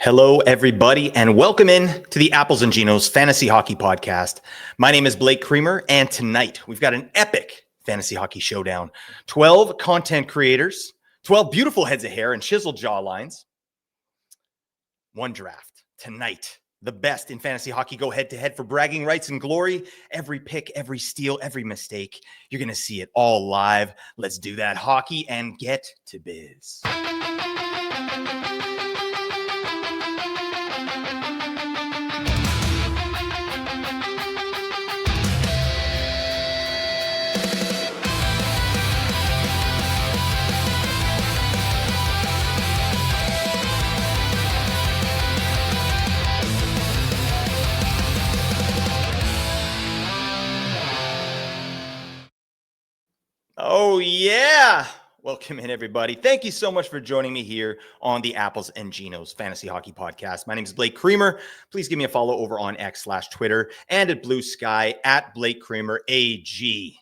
Hello, everybody, and welcome in to the Apples and Ginos Fantasy Hockey Podcast. My name is Blake Creamer, and tonight we've got an epic fantasy hockey showdown. 12 content creators, 12 beautiful heads of hair and chiseled jawlines. One draft tonight. The best in fantasy hockey go head-to-head for bragging rights and glory. Every pick, every steal, every mistake. You're going to see it all live. Let's do that hockey and get to biz. Oh, yeah. Welcome in, everybody. Thank you so much for joining me here on the Apples and Ginos Fantasy Hockey Podcast. My name is Blake Creamer. Please give me a follow over on X/Twitter and at Blue Sky at Blake Creamer AG.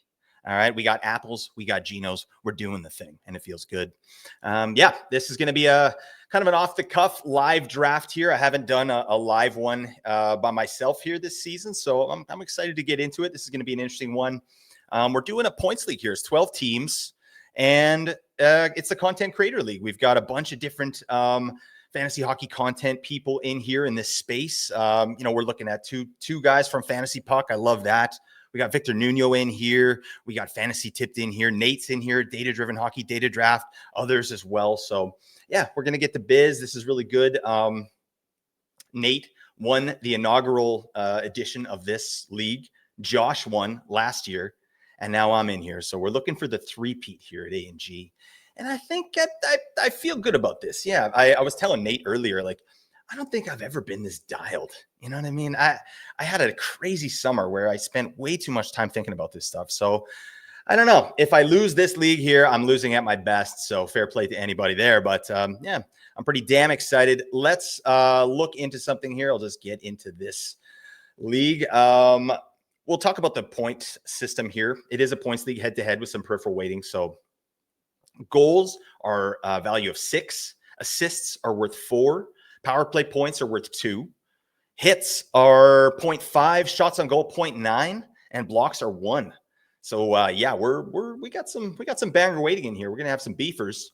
All right, we got Apples, we got Ginos. We're doing the thing, and it feels good. This is going to be a kind of an off-the-cuff live draft here. I haven't done a live one by myself here this season, so I'm excited to get into it. This is going to be an interesting one. We're doing a points league here. It's 12 teams, and it's a content creator league. We've got a bunch of different fantasy hockey content people in here in this space. We're looking at two guys from FantasyPuck. I love that. We got Victor Nuno in here. We got FantasyTipped in here. Nate's in here. Data-driven hockey, DataDraft, others as well. So, yeah, we're going to get the biz. This is really good. Nate won the inaugural edition of this league. Josh won last year. And now I'm in here. So we're looking for the three-peat here at A&G. And I think I feel good about this. Yeah, I was telling Nate earlier, like, I don't think I've ever been this dialed. You know what I mean? I had a crazy summer where I spent way too much time thinking about this stuff. So I don't know. If I lose this league here, I'm losing at my best. So fair play to anybody there. But I'm pretty damn excited. Let's look into something here. I'll just get into this league. We'll talk about the point system here. It is a points league head-to-head with some peripheral weighting. So goals are a value of 6. Assists are worth 4. Power play points are worth 2. Hits are 0.5. Shots on goal 0.9. And blocks are 1. So we got some banger weighting in here. We're gonna have some beefers.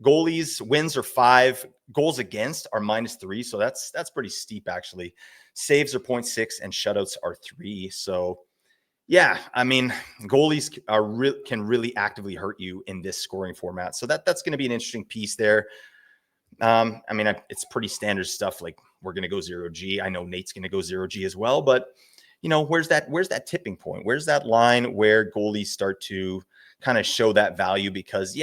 Goalies wins are 5. Goals against are -3. So that's pretty steep actually. Saves are 0.6 and shutouts are 3. So yeah, I mean, goalies can really actively hurt you in this scoring format. So that's going to be an interesting piece there. It's pretty standard stuff. Like we're going to go 0G. I know Nate's going to go 0G as well, but where's that tipping point? Where's that line where goalies start to kind of show that value? Because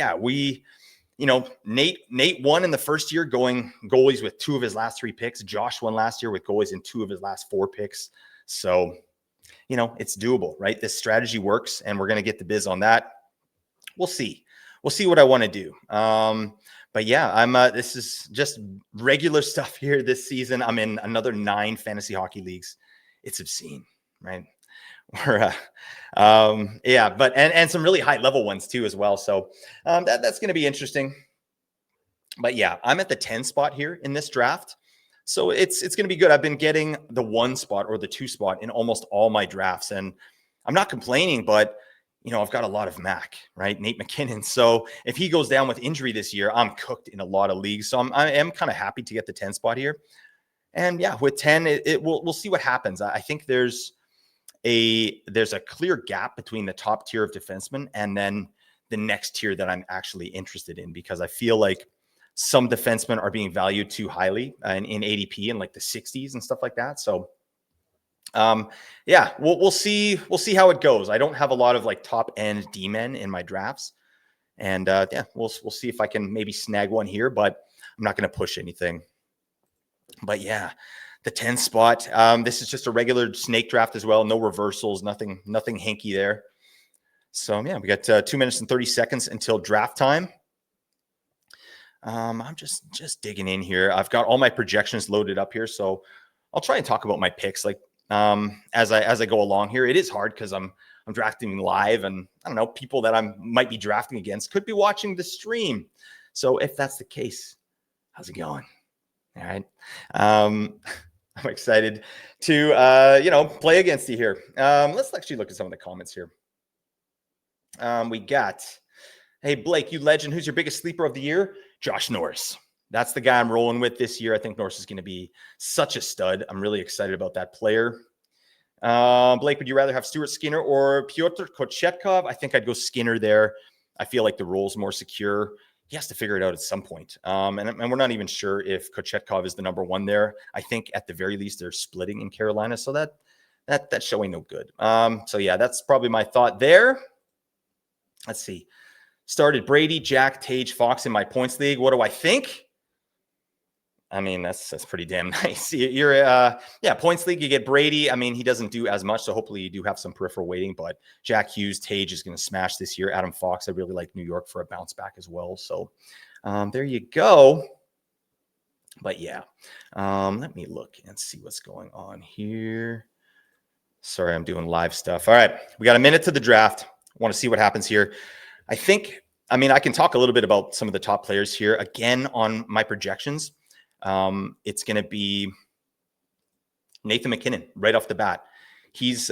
Nate won in the first year going goalies with 2 of his last 3 picks. Josh won last year with goalies in 2 of his last 4 picks. So, it's doable, right? This strategy works, and we're going to get the biz on that. We'll see. We'll see what I want to do. But yeah, this is just regular stuff here this season. I'm in another 9 fantasy hockey leagues. It's obscene, right? But some really high level ones too as well. So that's going to be interesting. But yeah, I'm at the 10 spot here in this draft. So it's going to be good. I've been getting the 1 spot or the 2 spot in almost all my drafts, and I'm not complaining, but I've got a lot of Mac, right? Nate McKinnon. So if he goes down with injury this year, I'm cooked in a lot of leagues. So I am kind of happy to get the 10 spot here. And yeah, with 10, we'll see what happens. I think there's a clear gap between the top tier of defensemen and then the next tier that I'm actually interested in, because I feel like some defensemen are being valued too highly in ADP in like the 60s and stuff like that. So we'll see how it goes. I don't have a lot of like top end D-men in my drafts, and we'll see if I can maybe snag one here, but I'm not going to push anything. But yeah, the 10 spot. This is just a regular snake draft as well. No reversals, nothing hanky there. So yeah, we got 2 minutes and 30 seconds until draft time. I'm just digging in here. I've got all my projections loaded up here, so I'll try and talk about my picks like as I go along here. It is hard because I'm drafting live, and I don't know, people that I might be drafting against could be watching the stream. So if that's the case, how's it going? All right. I'm excited to, play against you here. Let's actually look at some of the comments here. We got, hey, Blake, you legend. Who's your biggest sleeper of the year? Josh Norris. That's the guy I'm rolling with this year. I think Norris is going to be such a stud. I'm really excited about that player. Blake, would you rather have Stuart Skinner or Pyotr Kochetkov? I think I'd go Skinner there. I feel like the role's more secure. He has to figure it out at some point. And we're not even sure if Kochetkov is the number one there. I think at the very least they're splitting in Carolina, so that's showing no good. So yeah, that's probably my thought there. Let's see. Started Brady, Jack, Tage, Fox in my points league. What do I think? I mean, that's pretty damn nice. You're points league, you get Brady. I mean, he doesn't do as much, so hopefully you do have some peripheral weighting, but Jack Hughes, Tage is going to smash this year. Adam Fox, I really like New York for a bounce back as well. So there you go. But yeah, let me look and see what's going on here. Sorry, I'm doing live stuff. All right, we got a minute to the draft. I want to see what happens here. I can talk a little bit about some of the top players here. Again, on my projections, it's going to be Nathan MacKinnon right off the bat. He's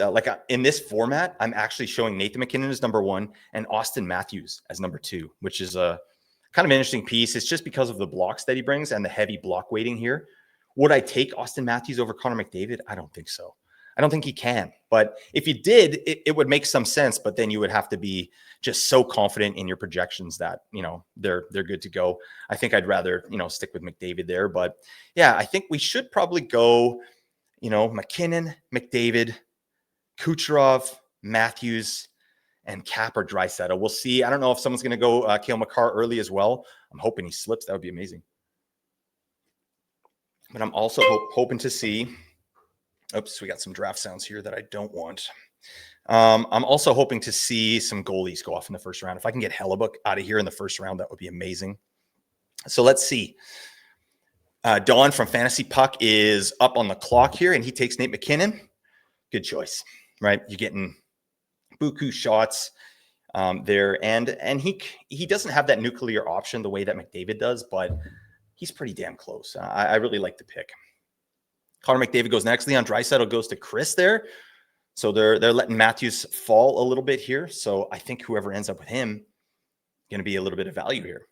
in this format, I'm actually showing Nathan MacKinnon as number one and Austin Matthews as number two, which is a kind of an interesting piece. It's just because of the blocks that he brings and the heavy block weighting here. Would I take Austin Matthews over Connor McDavid? I don't think so. I don't think he can. But if you did, it would make some sense. But then you would have to be just so confident in your projections that, they're good to go. I think I'd rather, stick with McDavid there. But yeah, I think we should probably go, McKinnon, McDavid, Kucherov, Matthews, and Cap or Draisaitl. We'll see. I don't know if someone's going to go Cale Makar early as well. I'm hoping he slips. That would be amazing. But I'm also hoping to see. Oops, we got some draft sounds here that I don't want. I'm also hoping to see some goalies go off in the first round. If I can get Hellebuck out of here in the first round, that would be amazing. So let's see. Don from FantasyPuck is up on the clock here, and he takes Nate MacKinnon. Good choice, right? You're getting buku shots there, and he doesn't have that nuclear option the way that McDavid does, but he's pretty damn close. I really like the pick. Connor McDavid goes next. Leon Draisaitl goes to Chris there. So they're letting Matthews fall a little bit here. So I think whoever ends up with him going to be a little bit of value here.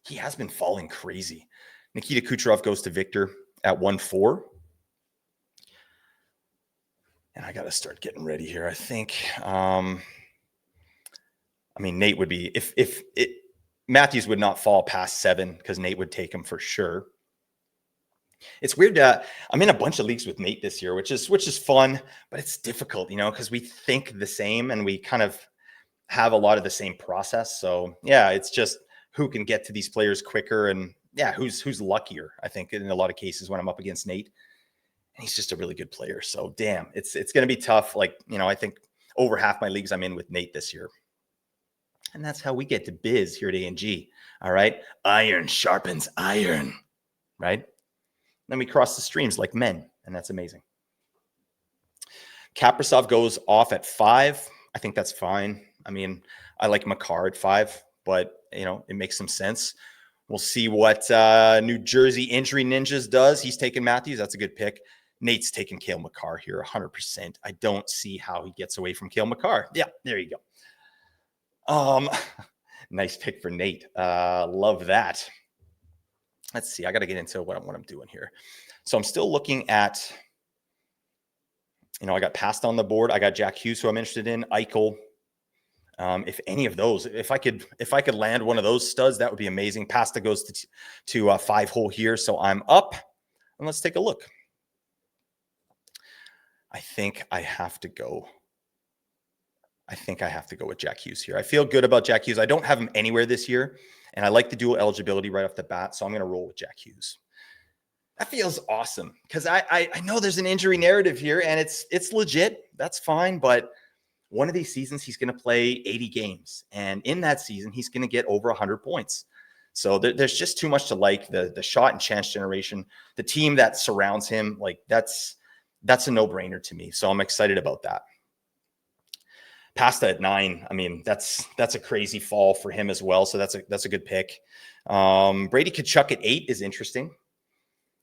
He has been falling crazy. Nikita Kucherov goes to Victor at 1-4. And I got to start getting ready here. I think, Nate would be, if Matthews would not fall past 7 because Nate would take him for sure. It's weird. I'm in a bunch of leagues with Nate this year, which is fun, but it's difficult, because we think the same and we kind of have a lot of the same process. So yeah, it's just who can get to these players quicker and who's luckier. I think in a lot of cases when I'm up against Nate, and he's just a really good player. So damn, it's going to be tough. I think over half my leagues I'm in with Nate this year. And that's how we get to biz here at A&G. All right. Iron sharpens iron, right? Then we cross the streams like men, and that's amazing. Kaprizov goes off at 5. I think that's fine. I like Makar at 5, but, it makes some sense. We'll see what New Jersey Injury Ninjas does. He's taking Matthews. That's a good pick. Nate's taking Cale Makar here 100%. I don't see how he gets away from Cale Makar. Yeah, there you go. Nice pick for Nate. Love that. Let's see. I got to get into what I'm doing here. So I'm still looking at, I got passed on the board. I got Jack Hughes, who I'm interested in. Eichel. If any of those, if I could land one of those studs, that would be amazing. Pasta goes to 5-hole here. So I'm up, and let's take a look. I think I have to go with Jack Hughes here. I feel good about Jack Hughes. I don't have him anywhere this year, and I like the dual eligibility right off the bat, so I'm going to roll with Jack Hughes. That feels awesome because I know there's an injury narrative here, and it's legit. That's fine, but one of these seasons he's going to play 80 games, and in that season he's going to get over 100 points. So there's just too much to like. The shot and chance generation, the team that surrounds him, that's a no-brainer to me. So I'm excited about that. Pasta at 9. That's a crazy fall for him as well. So that's a good pick. Brady Tkachuk at 8 is interesting.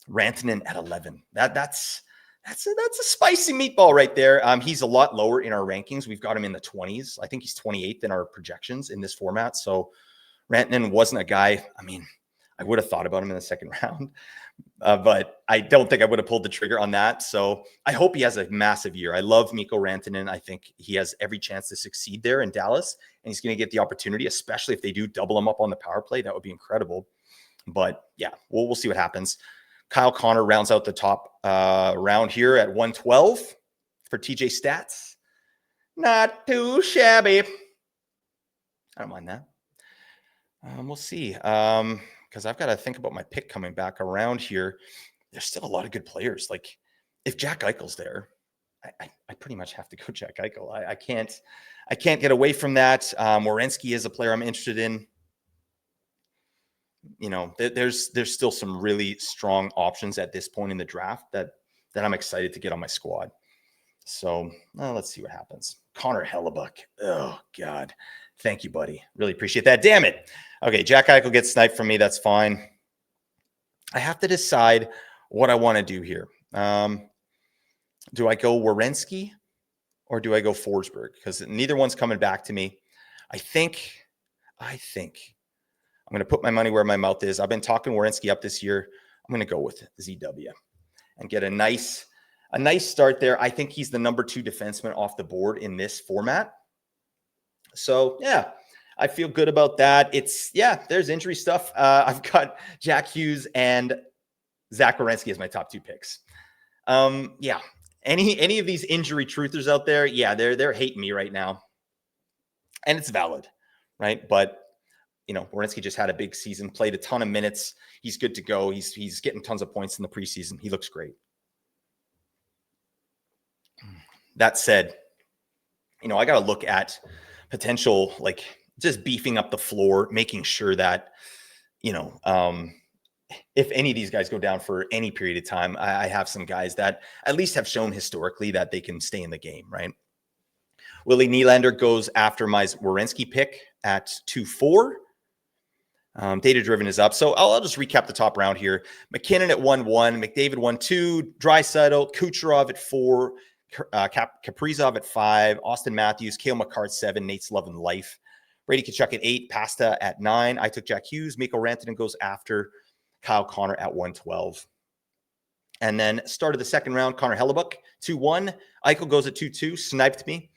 Rantanen at 11. That's a spicy meatball right there. He's a lot lower in our rankings. We've got him in the 20s. I think he's 28th in our projections in this format. So Rantanen wasn't a guy. I mean, I would have thought about him in the second round, but I don't think I would have pulled the trigger on that. So I hope he has a massive year. I love Mikko Rantanen. I think he has every chance to succeed there in Dallas, and he's going to get the opportunity, especially if they do double him up on the power play. That would be incredible. But yeah, we'll see what happens. Kyle Connor rounds out the top round here at 112 for TJ Stats. Not too shabby. I don't mind that. We'll see. Because I've got to think about my pick coming back around here. There's still a lot of good players. Like if Jack Eichel's there, I pretty much have to go Jack Eichel. I can't get away from that. Werenski is a player I'm interested in. You know, there's still some really strong options at this point in the draft that I'm excited to get on my squad. So let's see what happens. Connor Hellebuck. Oh, God. Thank you, buddy. Really appreciate that. Damn it. Okay, Jack Eichel gets sniped from me. That's fine. I have to decide what I want to do here. Do I go Werenski or do I go Forsberg? Because neither one's coming back to me. I think I'm going to put my money where my mouth is. I've been talking Werenski up this year. I'm going to go with ZW and get a nice start there. I think he's the number 2 defenseman off the board in this format. So, yeah, I feel good about that. There's injury stuff. I've got Jack Hughes and Zach Werenski as my top 2 picks. Any of these injury truthers out there, they're hating me right now. And it's valid, right? But you know, Werenski just had a big season, played a ton of minutes. He's good to go. He's getting tons of points in the preseason. He looks great. That said, you know, I got to look at potential, like just beefing up the floor, making sure that, you know, if any of these guys go down for any period of time, I have some guys that at least have shown historically that they can stay in the game, right? Willie Nylander goes after my Werenski pick at 2-4. Data driven is up. So I'll just recap the top round here. McKinnon at 1-1, McDavid 1-2, Draisaitl, Kucherov at 4, Kaprizov at 5, Austin Matthews, Cale McCart 7, Nate's loving life. Brady Tkachuk at 8, Pasta at 9. I took Jack Hughes. Mikko Rantanen goes after Kyle Connor at 112. And then start of the second round, Connor Hellebuck 2-1. Eichel goes at 2-2, sniped me.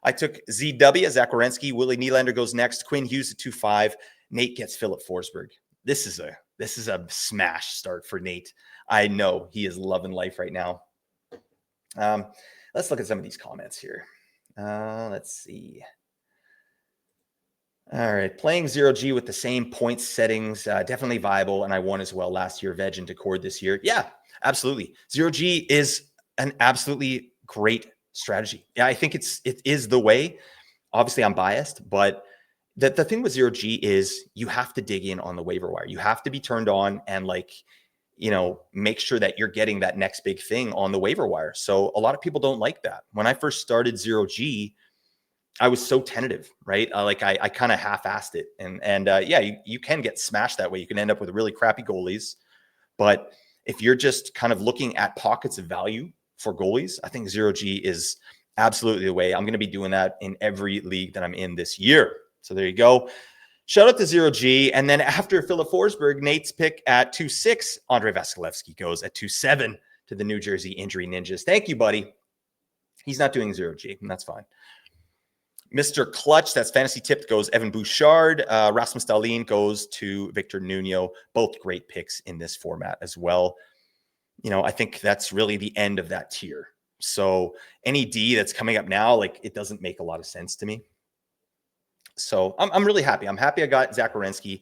I took ZW, Zach Werenski. Willie Nylander goes next. Quinn Hughes at 2-5. Nate gets Philip Forsberg. This is a smash start for Nate. I know he is loving life right now. Let's look at some of these comments here. Let's see. All right. Playing 0G with the same points settings, definitely viable. And I won as well last year, Veg and Decord this year. Yeah, absolutely. 0G is an absolutely great strategy. Yeah, I think it is the way. Obviously, I'm biased, but the thing with 0G is you have to dig in on the waiver wire. You have to be turned on and make sure that you're getting that next big thing on the waiver wire. So a lot of people don't like that. When I first started 0G, I was so tentative, right? I kind of half-assed it. And you can get smashed that way. You can end up with really crappy goalies. But if you're just kind of looking at pockets of value for goalies, I think 0G is absolutely the way. I'm going to be doing that in every league that I'm in this year. So there you go. Shout out to 0G. And then after Philip Forsberg, Nate's pick at 2-6, Andrei Vasilevsky goes at 2-7 to the New Jersey Injury Ninjas. Thank you, buddy. He's not doing 0G, and that's fine. Mr. Clutch, that's Fantasy Tipped, goes Evan Bouchard. Rasmus Dahlin goes to Victor Nuno. Both great picks in this format as well. You know, I think that's really the end of that tier. So any D that's coming up now, it doesn't make a lot of sense to me. So I'm really happy. I'm happy I got Zach Werenski.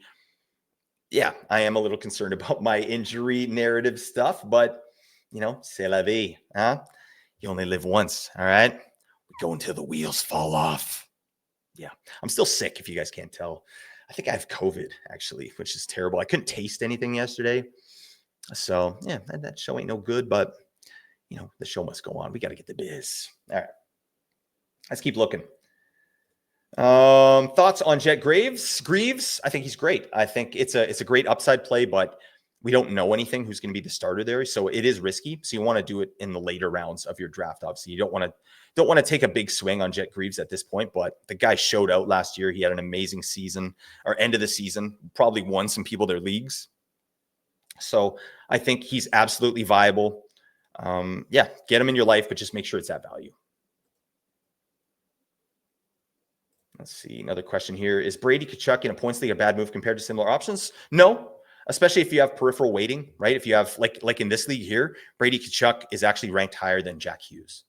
Yeah, I am a little concerned about my injury narrative stuff, but, c'est la vie. Huh? You only live once, all right? We go until the wheels fall off. Yeah, I'm still sick, if you guys can't tell. I think I have COVID, actually, which is terrible. I couldn't taste anything yesterday. So, yeah, that show ain't no good, but, the show must go on. We got to get the biz. All right. Let's keep looking. Thoughts on Jet Greaves? I think he's great. I think it's a great upside play, but we don't know anything who's going to be the starter there. So it is risky. So you want to do it in the later rounds of your draft. Obviously, you don't want to take a big swing on Jet Greaves at this point, but the guy showed out last year. He had an amazing season, or end of the season, probably won some people their leagues. So I think he's absolutely viable. Yeah, get him in your life, but just make sure it's at value. Let's see. Another question here. Is Brady Tkachuk in a points league a bad move compared to similar options? No, especially if you have peripheral weighting, right? If you have, like in this league here, Brady Tkachuk is actually ranked higher than Jack Hughes.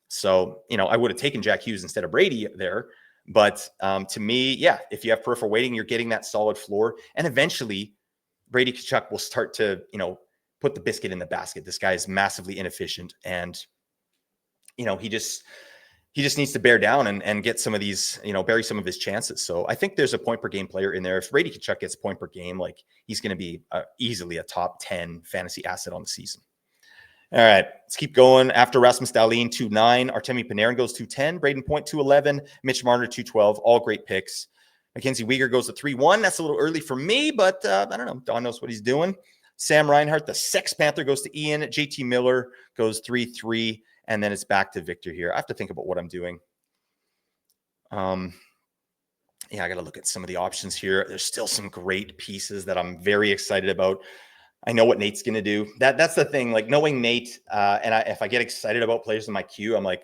So, I would have taken Jack Hughes instead of Brady there. But to me, yeah, if you have peripheral weighting, you're getting that solid floor. And eventually, Brady Tkachuk will start to, put the biscuit in the basket. This guy is massively inefficient. And, he just needs to bear down and get some of these, bury some of his chances. So I think there's a point per game player in there. If Brady Tkachuk gets point per game, like he's going to be easily a top 10 fantasy asset on the season. All right, let's keep going. After Rasmus Dahlin, 2.9. Artemi Panarin goes 2.10. Braden Point, 2.11. Mitch Marner, 2.12. All great picks. Mackenzie Weegar goes to 3.1. That's a little early for me, but I don't know. Don knows what he's doing. Sam Reinhart, the Sex Panther, goes to Ian. JT Miller goes 3.3. And then it's back to Victor here. I have to think about what I'm doing. Yeah, I got to look at some of the options here. There's still some great pieces that I'm very excited about. I know what Nate's going to do. That's the thing. Like knowing Nate, if I get excited about players in my queue, I'm like,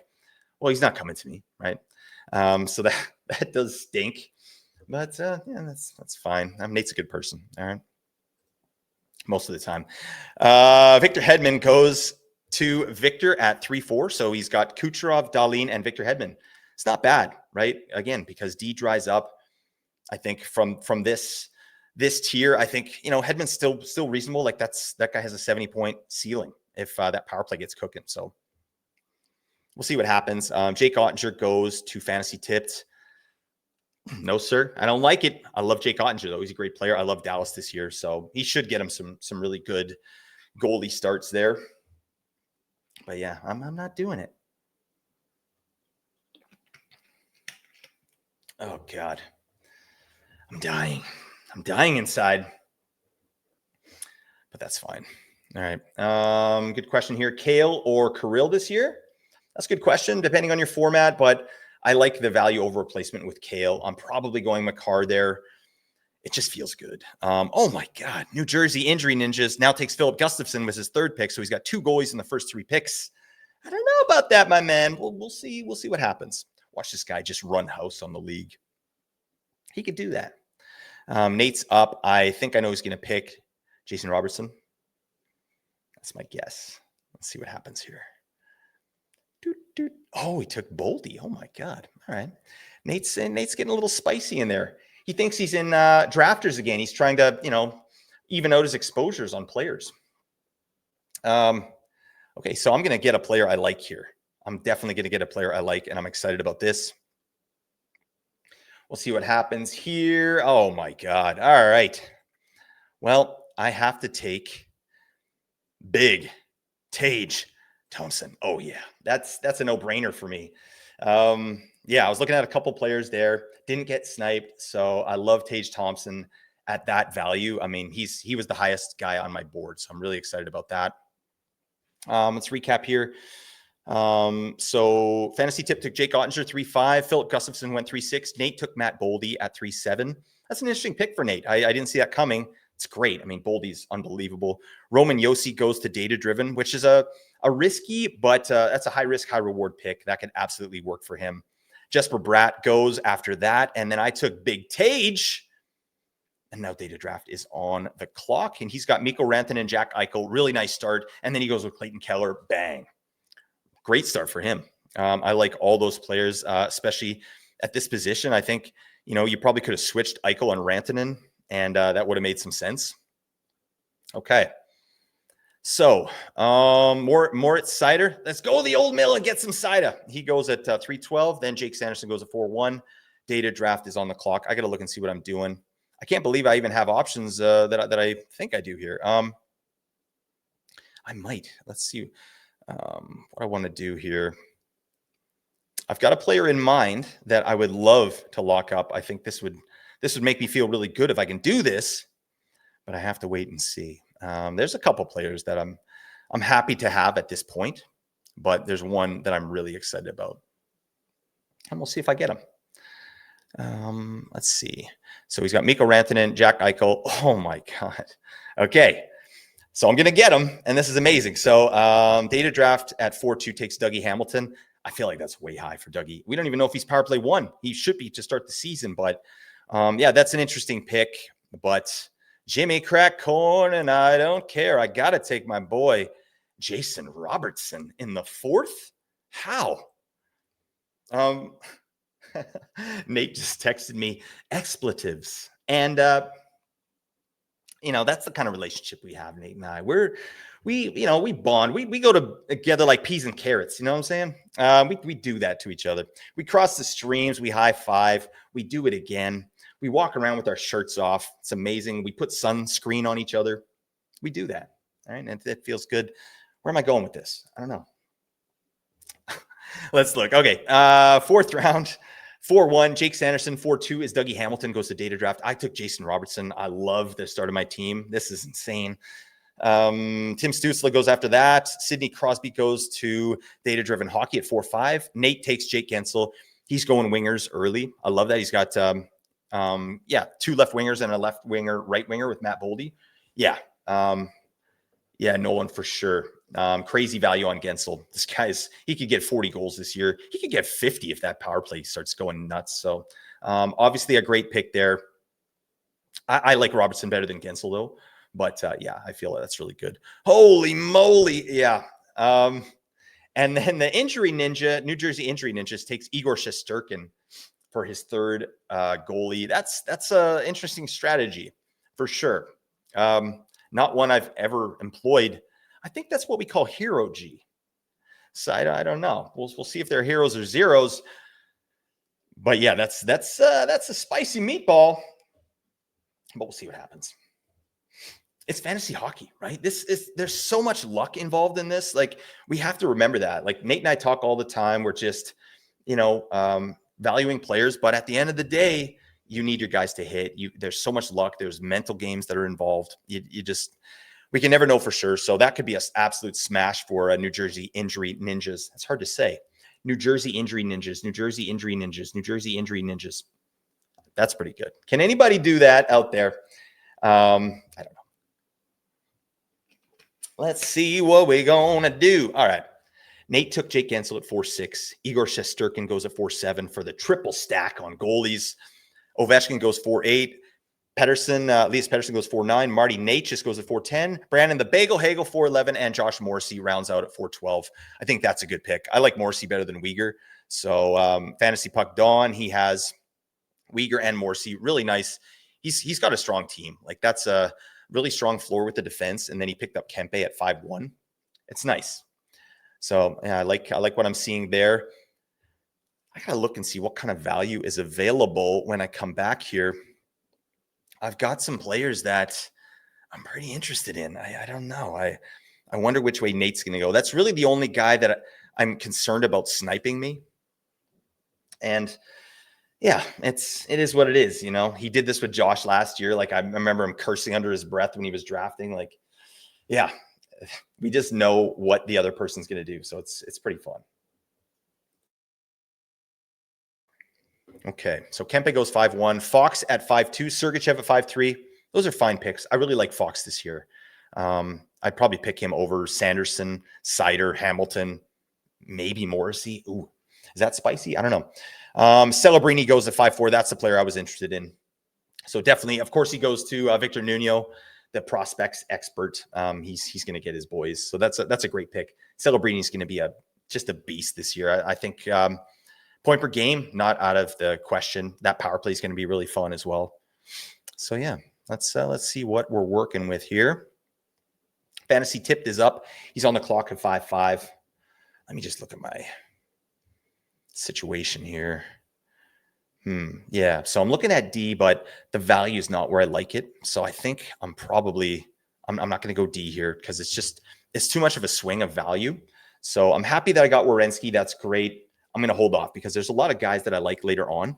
well, he's not coming to me, right? So that does stink. But yeah, that's fine. Nate's a good person. All right, most of the time. Victor Hedman goes to Victor at 3.4. So he's got Kucherov, Dahlin, and Victor Hedman. It's not bad, right? Again, because D dries up. I think from this tier, I think, Hedman's still reasonable. Like that guy has a 70-point ceiling if that power play gets cooking. So we'll see what happens. Jake Ottinger goes to FantasyTipped. No, sir. I don't like it. I love Jake Ottinger, though. He's a great player. I love Dallas this year. So he should get him some really good goalie starts there. But yeah, I'm not doing it. Oh, God. I'm dying inside. But that's fine. All right. Good question here. Kale or Kirill this year? That's a good question, depending on your format. But I like the value over replacement with Kale. I'm probably going Makar there. It just feels good. Oh, my God. New Jersey Injury Ninjas now takes Philip Gustafson with his third pick. So he's got 2 goalies in the first 3 picks. I don't know about that, my man. We'll see. We'll see what happens. Watch this guy just run house on the league. He could do that. Nate's up. I think I know he's going to pick Jason Robertson. That's my guess. Let's see what happens here. Oh, he took Boldy. Oh, my God. All right. Nate's getting a little spicy in there. He thinks he's in drafters again. He's trying to, even out his exposures on players. Okay, so I'm going to get a player I like here. I'm definitely going to get a player I like, and I'm excited about this. We'll see what happens here. Oh, my God. All right. Well, I have to take big Tage Thompson. Oh, yeah. That's a no-brainer for me. Yeah, I was looking at a couple players there. Didn't get sniped, so I love Tage Thompson at that value. I mean, he was the highest guy on my board, so I'm really excited about that. Let's recap here. So FantasyTipped took Jake Ottinger 3.5. Philip Gustafson went 3.6. Nate took Matt Boldy at 3.7. That's an interesting pick for Nate. I didn't see that coming. It's great. I mean, Boldy's unbelievable. Roman Josi goes to Data Driven, which is a risky, but that's a high risk, high reward pick. That could absolutely work for him. Jesper Bratt goes after that. And then I took Big Tage. And now Data Draft is on the clock. And he's got Mikko Rantanen and Jack Eichel. Really nice start. And then he goes with Clayton Keller. Bang. Great start for him. I like all those players, especially at this position. I think, you probably could have switched Eichel and Rantanen, and that would have made some sense. Okay. So Moritz Seider. Let's go to the old mill and get some Seider. He goes at 3.12. Then Jake Sanderson goes at 4.1. Data Draft is on the clock. I got to look and see what I'm doing. I can't believe I even have options that I think I do here. I might. Let's see what I want to do here. I've got a player in mind that I would love to lock up. I think this would make me feel really good if I can do this, but I have to wait and see. There's a couple players that I'm happy to have at this point, but there's one that I'm really excited about, and we'll see if I get him. Let's see. So he's got Mikko Rantanen, Jack Eichel. Oh my God. Okay. So I'm going to get him, and this is amazing. So DataDraft at 4-2 takes Dougie Hamilton. I feel like that's way high for Dougie. We don't even know if he's power play 1. He should be to start the season, but yeah, that's an interesting pick. But Jimmy Crackcorn, and I don't care. I got to take my boy Jason Robertson in the 4th. How? Nate just texted me expletives, and that's the kind of relationship we have, Nate and I. We bond. We go together like peas and carrots. You know what I'm saying? We do that to each other. We cross the streams. We high five. We do it again. We walk around with our shirts off. It's amazing. We put sunscreen on each other. We do that. All right. And it feels good. Where am I going with this? I don't know. Let's look. Okay. 4th round. 4-1, Jake Sanderson. 4-2 is Dougie Hamilton, goes to DataDraft. I took Jason Robertson. I love the start of my team. This is insane. Tim Stutzla goes after that. Sidney Crosby goes to Data-Driven Hockey at 4-5. Nate takes Jake Gensel. He's going wingers early. I love that. He's got 2 left wingers and a left winger, right winger with Matt Boldy. Yeah. Nolan for sure. Crazy value on Gensel. This he could get 40 goals this year. He could get 50 if that power play starts going nuts. So obviously a great pick there. I like Robertson better than Gensel though. But I feel that's really good. Holy moly. Yeah. And then the injury ninja, New Jersey injury ninjas takes Igor Shesterkin for his 3rd goalie. That's a interesting strategy for sure. Not one I've ever employed. I think that's what we call hero G. So I don't know. We'll see if they're heroes or zeros. But yeah, that's a spicy meatball. But we'll see what happens. It's fantasy hockey, right? There's so much luck involved in this. Like, we have to remember that. Like, Nate and I talk all the time. We're just, valuing players. But at the end of the day, you need your guys to hit. There's so much luck. There's mental games that are involved. We can never know for sure. So that could be an absolute smash for New Jersey injury ninjas. That's hard to say. New Jersey injury ninjas, New Jersey injury ninjas, New Jersey injury ninjas. That's pretty good. Can anybody do that out there? I don't know. Let's see what we're going to do. All right. Nate took Jake Gensel at 4-6. Igor Shesterkin goes at 4-7 for the triple stack on goalies. Ovechkin goes 4-8. Elias Pettersson goes 4-9. Marty Nate just goes at 4-10. Brandon the Bagel Hagel 4-11. And Josh Morrissey rounds out at 4-12. I think that's a good pick. I like Morrissey better than Weegar. So FantasyPuck Dawn, he has Weegar and Morrissey. Really nice. He's got a strong team. Like, that's a really strong floor with the defense. And then he picked up Kempe at 5-1. It's nice. So yeah, I like what I'm seeing there. I got to look and see what kind of value is available when I come back here. I've got some players that I'm pretty interested in. I don't know. I wonder which way Nate's going to go. That's really the only guy that I'm concerned about sniping me. And yeah, it is what it is. He did this with Josh last year. Like, I remember him cursing under his breath when he was drafting. Like, yeah, we just know what the other person's going to do. So it's pretty fun. Okay. So Kempe goes 5-1, Fox at 5-2, Sergachev at 5-3. Those are fine picks. I really like Fox this year. I'd probably pick him over Sanderson, Sider, Hamilton, maybe Morrissey. Ooh, is that spicy? I don't know. Celebrini goes at 5-4. That's the player I was interested in. So definitely, of course, he goes to Victor Nuno, the prospects expert. He's going to get his boys. So that's a great pick. Celebrini is going to be just a beast this year. I think point per game, not out of the question. That power play is going to be really fun as well. So yeah, let's see what we're working with here. FantasyTipped is up. He's on the clock at 5-5. Let me just look at my situation here. Yeah, so I'm looking at D, but the value is not where I like it. So I think I'm not going to go D here because it's too much of a swing of value. So I'm happy that I got Werenski. That's great. I'm going to hold off because there's a lot of guys that I like later on.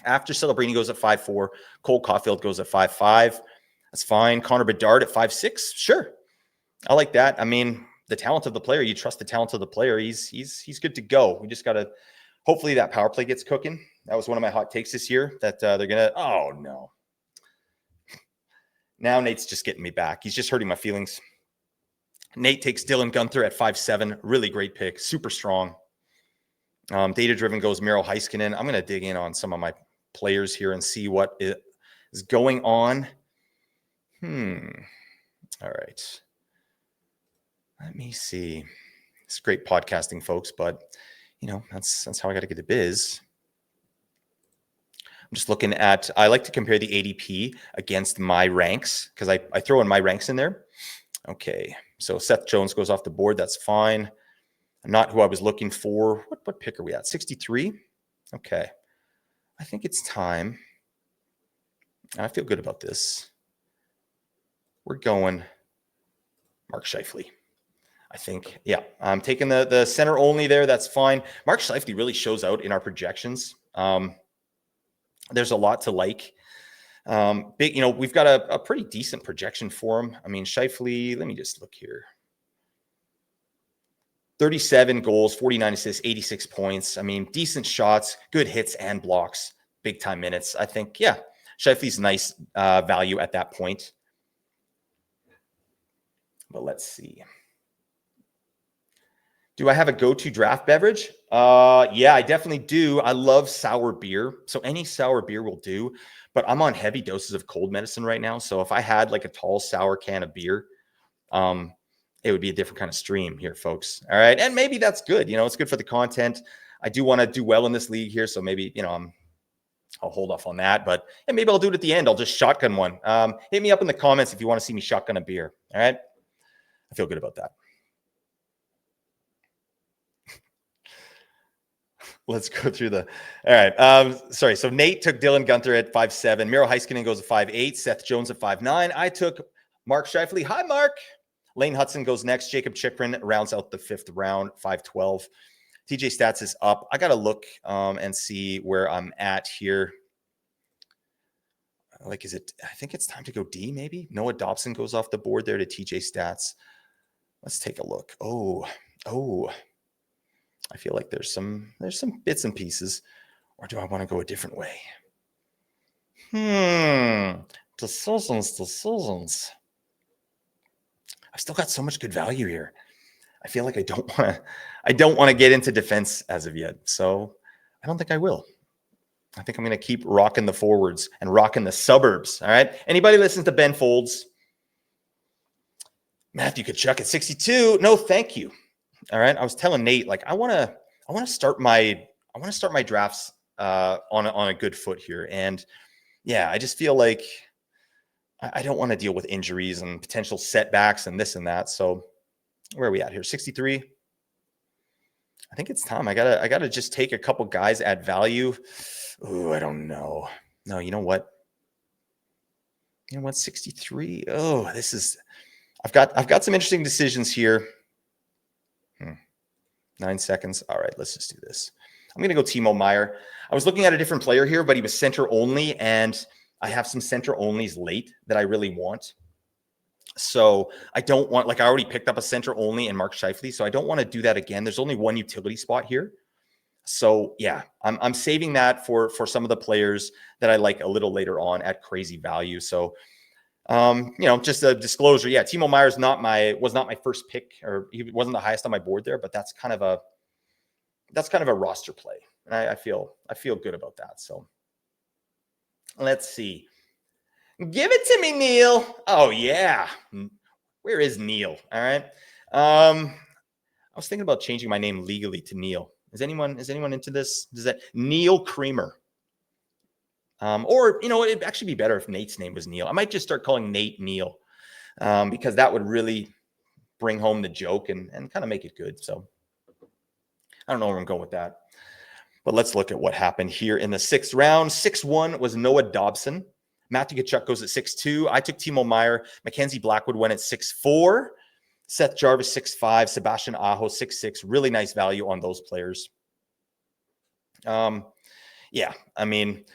After Celebrini goes at 5-4, Cole Caulfield goes at 5-5. That's fine. Connor Bedard at 5'6". Sure. I like that. I mean, the talent of the player, you trust the talent of the player. He's good to go. We just got to, hopefully that power play gets cooking. That was one of my hot takes this year, that they're going to, oh no. Now Nate's just getting me back. He's just hurting my feelings. Nate takes Dylan Gunther at 5'7". Really great pick. Super strong. Data-driven goes Miro Heiskanen. I'm going to dig in on some of my players here and see what is going on. All right. Let me see. It's great podcasting, folks, but that's how I got to get to biz. I'm just looking at, I like to compare the ADP against my ranks because I throw in my ranks in there. Okay. So Seth Jones goes off the board. That's fine. Not who I was looking for. What pick are we at? 63? Okay. I think it's time. I feel good about this. We're going Mark Scheifele. I think, yeah, I'm taking the center only there. That's fine. Mark Scheifele really shows out in our projections. There's a lot to like. We've got a pretty decent projection for him. I mean, Scheifele, let me just look here. 37 goals, 49 assists, 86 points. I mean, decent shots, good hits and blocks, big time minutes. I think, yeah, Scheifele's nice value at that point. But let's see. Do I have a go-to draft beverage? Yeah, I definitely do. I love sour beer. So any sour beer will do. But I'm on heavy doses of cold medicine right now. So if I had like a tall sour can of beer, it would be a different kind of stream here, folks. All right. And maybe that's good. It's good for the content. I do want to do well in this league here. So maybe, I'll hold off on that. But maybe I'll do it at the end. I'll just shotgun one. Hit me up in the comments if you want to see me shotgun a beer. All right. I feel good about that. Let's go through all right. Sorry. So Nate took Dylan Gunther at 5'7". Miro Heiskanen goes at 5'8". Seth Jones at 5'9". I took Mark Scheifele. Hi, Mark. Lane Hudson goes next. Jacob Chikrin rounds out the 5th round, 5'12". TJ Stats is up. I got to look and see where I'm at here. I think it's time to go D, maybe? Noah Dobson goes off the board there to TJ Stats. Let's take a look. Oh. I feel like there's some bits and pieces. Or do I want to go a different way? Decisions. I've still got so much good value here. I feel like I don't want to get into defense as of yet. So I don't think I will. I think I'm going to keep rocking the forwards and rocking the suburbs. All right. Anybody listens to Ben Folds? Matthew Tkachuk at 62. No, thank you. All right. I was telling Nate, like, I want to start my drafts on a good foot here. And yeah, I just feel like I don't want to deal with injuries and potential setbacks and this and that. So where are we at here? 63. I think it's time. I gotta just take a couple guys at value. Ooh, I don't know. No, you know what? 63. Oh, I've got some interesting decisions here. 9 seconds. All right, let's just do this. I'm gonna go Timo Meier. I was looking at a different player here, but he was center only, and I have some center onlys late that I really want. So I don't want, I already picked up a center only in Mark Scheifele, so I don't want to do that again. There's only one utility spot here. So yeah, I'm saving that for some of the players that I like a little later on at crazy value. So, just a disclosure. Yeah, Timo Meier was not my first pick, or he wasn't the highest on my board there, but that's kind of a roster play. And I feel good about that. So let's see. Give it to me, Neil. Oh yeah. Where is Neil? All right. I was thinking about changing my name legally to Neil. Is anyone into this? Does that Neil Creamer? Or it'd actually be better if Nate's name was Neil. I might just start calling Nate Neil, because that would really bring home the joke and kind of make it good. So I don't know where I'm going with that. But let's look at what happened here in the 6th round. 6-1 was Noah Dobson. Matthew Tkachuk goes at 6'2". I took Timo Meier. Mackenzie Blackwood went at 6'4". Seth Jarvis 6'5". Sebastian Aho 6'6". Really nice value on those players. Yeah, I mean,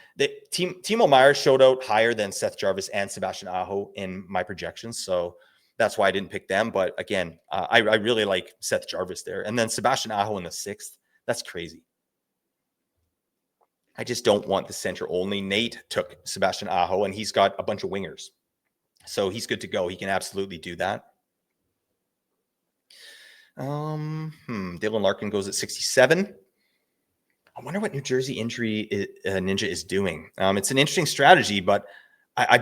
Timo Meyer showed out higher than Seth Jarvis and Sebastian Aho in my projections, so that's why I didn't pick them. But again, I really like Seth Jarvis there, and then Sebastian Aho in the 6th. That's crazy. I just don't want the center only. Nate took Sebastian Aho, and he's got a bunch of wingers, so he's good to go. He can absolutely do that. Dylan Larkin goes at 67. I wonder what New Jersey injury Ninja is doing. It's an interesting strategy, but I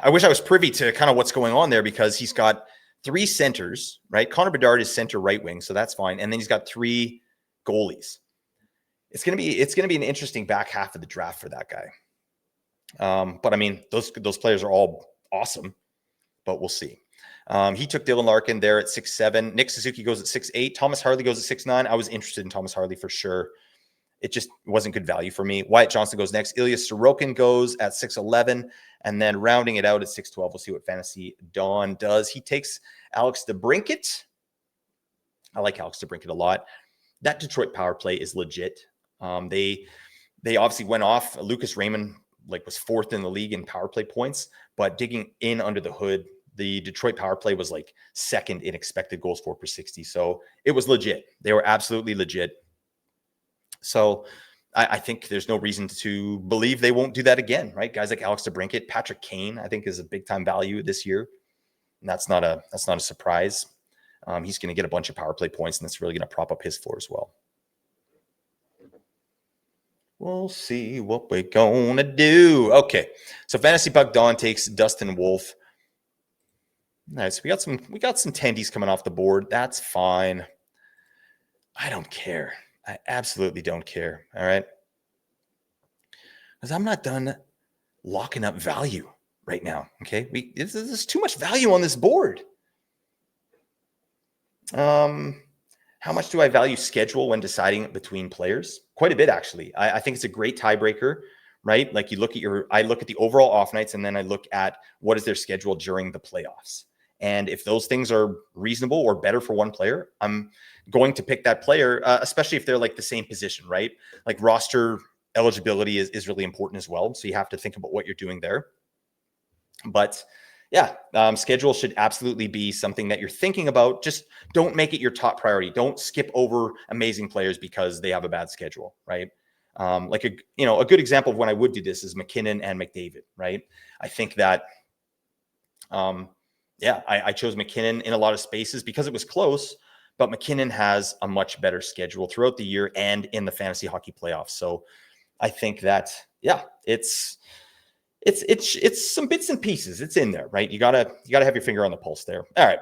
wish I was privy to kind of what's going on there, because he's got 3 centers, right? Connor Bedard is center right wing, so that's fine. And then he's got 3 goalies. It's gonna be an interesting back half of the draft for that guy. But I mean, those players are all awesome, but we'll see. He took Dylan Larkin there at 6'7". Nick Suzuki goes at 6'8". Thomas Harley goes at 6'9". I was interested in Thomas Harley for sure. It just wasn't good value for me. Wyatt Johnston goes next. Ilya Sorokin goes at 6'11". And then rounding it out at 6'12". We'll see what Fantasy Dawn does. He takes Alex DeBrincat. I like Alex DeBrincat a lot. That Detroit power play is legit. They obviously went off. Lucas Raymond was 4th in the league in power play points, but digging in under the hood, the Detroit power play was 2nd in expected goals for per 60. So it was legit. They were absolutely legit. So I think there's no reason to believe they won't do that again, right? Guys like Alex DeBrincat, Patrick Kane, I think is a big time value this year. And that's not a surprise. He's going to get a bunch of power play points, and that's really going to prop up his floor as well. We'll see what we're going to do. Okay. So FantasyPuck Dawn takes Dustin Wolf. Nice. We got some tendies coming off the board. That's fine. I don't care. I absolutely don't care. All right. Because I'm not done locking up value right now. Okay. There's too much value on this board. How much do I value schedule when deciding between players? Quite a bit, actually. I think it's a great tiebreaker, right? I look at the overall off nights, and then I look at what is their schedule during the playoffs. And if those things are reasonable or better for one player, I'm going to pick that player, especially if they're the same position, right? Roster eligibility is really important as well. So you have to think about what you're doing there. But yeah, schedule should absolutely be something that you're thinking about. Just don't make it your top priority. Don't skip over amazing players because they have a bad schedule, right? A good example of when I would do this is McKinnon and McDavid, right? I think that, I chose McKinnon in a lot of spaces because it was close, but McKinnon has a much better schedule throughout the year and in the fantasy hockey playoffs. So I think that, it's some bits and pieces. It's in there, right? You gotta have your finger on the pulse there. All right.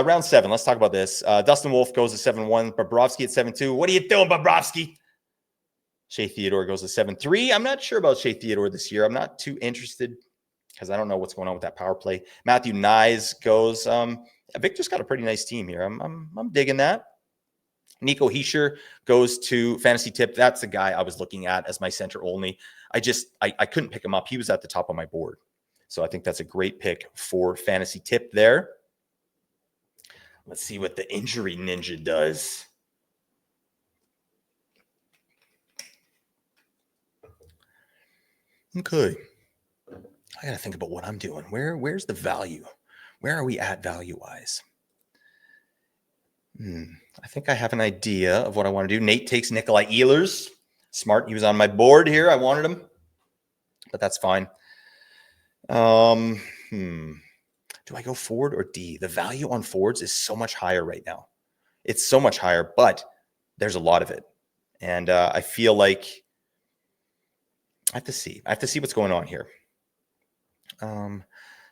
Round 7. Let's talk about this. Dustin Wolf goes to 7-1. Bobrovsky at 7-2. What are you doing, Bobrovsky? Shea Theodore goes to 7-3. I'm not sure about Shea Theodore this year. I'm not too interested because I don't know what's going on with that power play. Matthew Nyes goes. Victor's got a pretty nice team here. I'm digging that. Nico Hischier goes to FantasyTipped. That's the guy I was looking at as my center only. I couldn't pick him up. He was at the top of my board. So I think that's a great pick for FantasyTipped there. Let's see what the injury ninja does. Okay. I got to think about what I'm doing. Where's the value? Where are we at value-wise? I think I have an idea of what I want to do. Nate takes Nikolai Ehlers. Smart. He was on my board here. I wanted him, but that's fine. Do I go forward or D? The value on forwards is so much higher right now. It's so much higher, but there's a lot of it. And I feel like I have to see. I have to see what's going on here.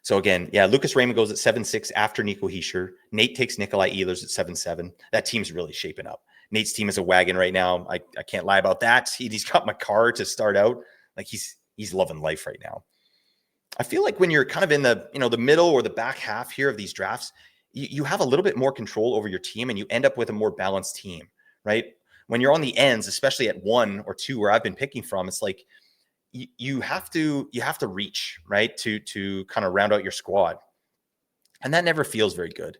So again, Lucas Raymond goes at 7-6 after Nico Hischier. Nate takes Nikolai Ehlers at 7-7. That team's really shaping up. Nate's team is a wagon right now. I can't lie about that. He's got Makar to start out. He's loving life right now. I feel like when you're kind of in the middle or the back half here of these drafts, you have a little bit more control over your team and you end up with a more balanced team, right? When you're on the ends, especially at 1 or 2 where I've been picking from, it's like you have to reach, right, to kind of round out your squad. And that never feels very good.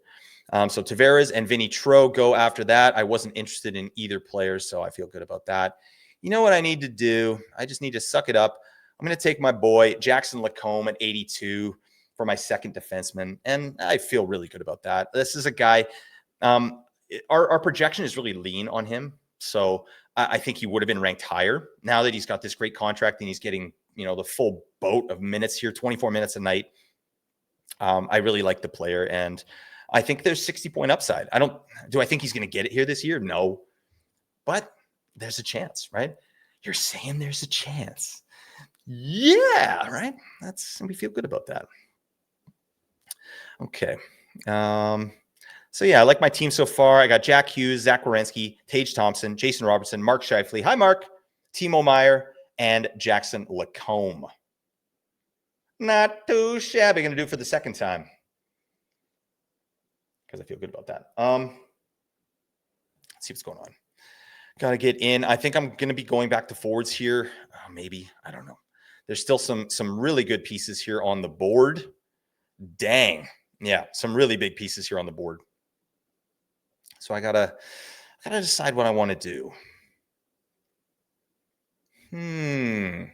So Tavares and Vinny Tro go after that. I wasn't interested in either player, so I feel good about that. you know what I need to do? I just need to suck it up. I'm going to take my boy Jackson Lacombe at 82 for my second defenseman, and I feel really good about that. This is a guy, our projection is really lean on him, so I think he would have been ranked higher. Now that he's got this great contract and he's getting, the full boat of minutes here, 24 minutes a night, I really like the player, and I think there's 60-point upside. Do I think he's going to get it here this year? No, but there's a chance, right? You're saying there's a chance. Yeah, right? We feel good about that. Okay. So yeah, I like my team so far. I got Jack Hughes, Zach Werenski, Tage Thompson, Jason Robertson, Mark Scheifele. Hi, Mark. Timo Meier, and Jackson Lacombe. Not too shabby. Going to do it for the second time because I feel good about that. Let's see what's going on. Got to get in. I think I'm going to be going back to forwards here. Maybe. I don't know. There's still some really good pieces here on the board. Dang. Yeah, some really big pieces here on the board. So I gotta decide what I want to do. And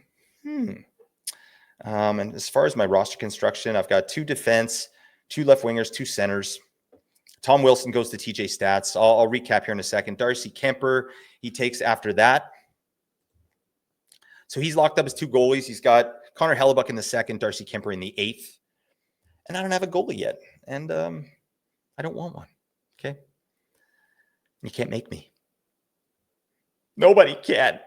as far as my roster construction, I've got 2 defense, 2 left wingers, 2 centers. Tom Wilson goes to TJ Stats. I'll recap here in a second. Darcy Kemper, he takes after that. So he's locked up his 2 goalies. He's got Connor Hellebuck in the second, Darcy Kemper in the 8th. And I don't have a goalie yet. And I don't want one. Okay. You can't make me. Nobody can.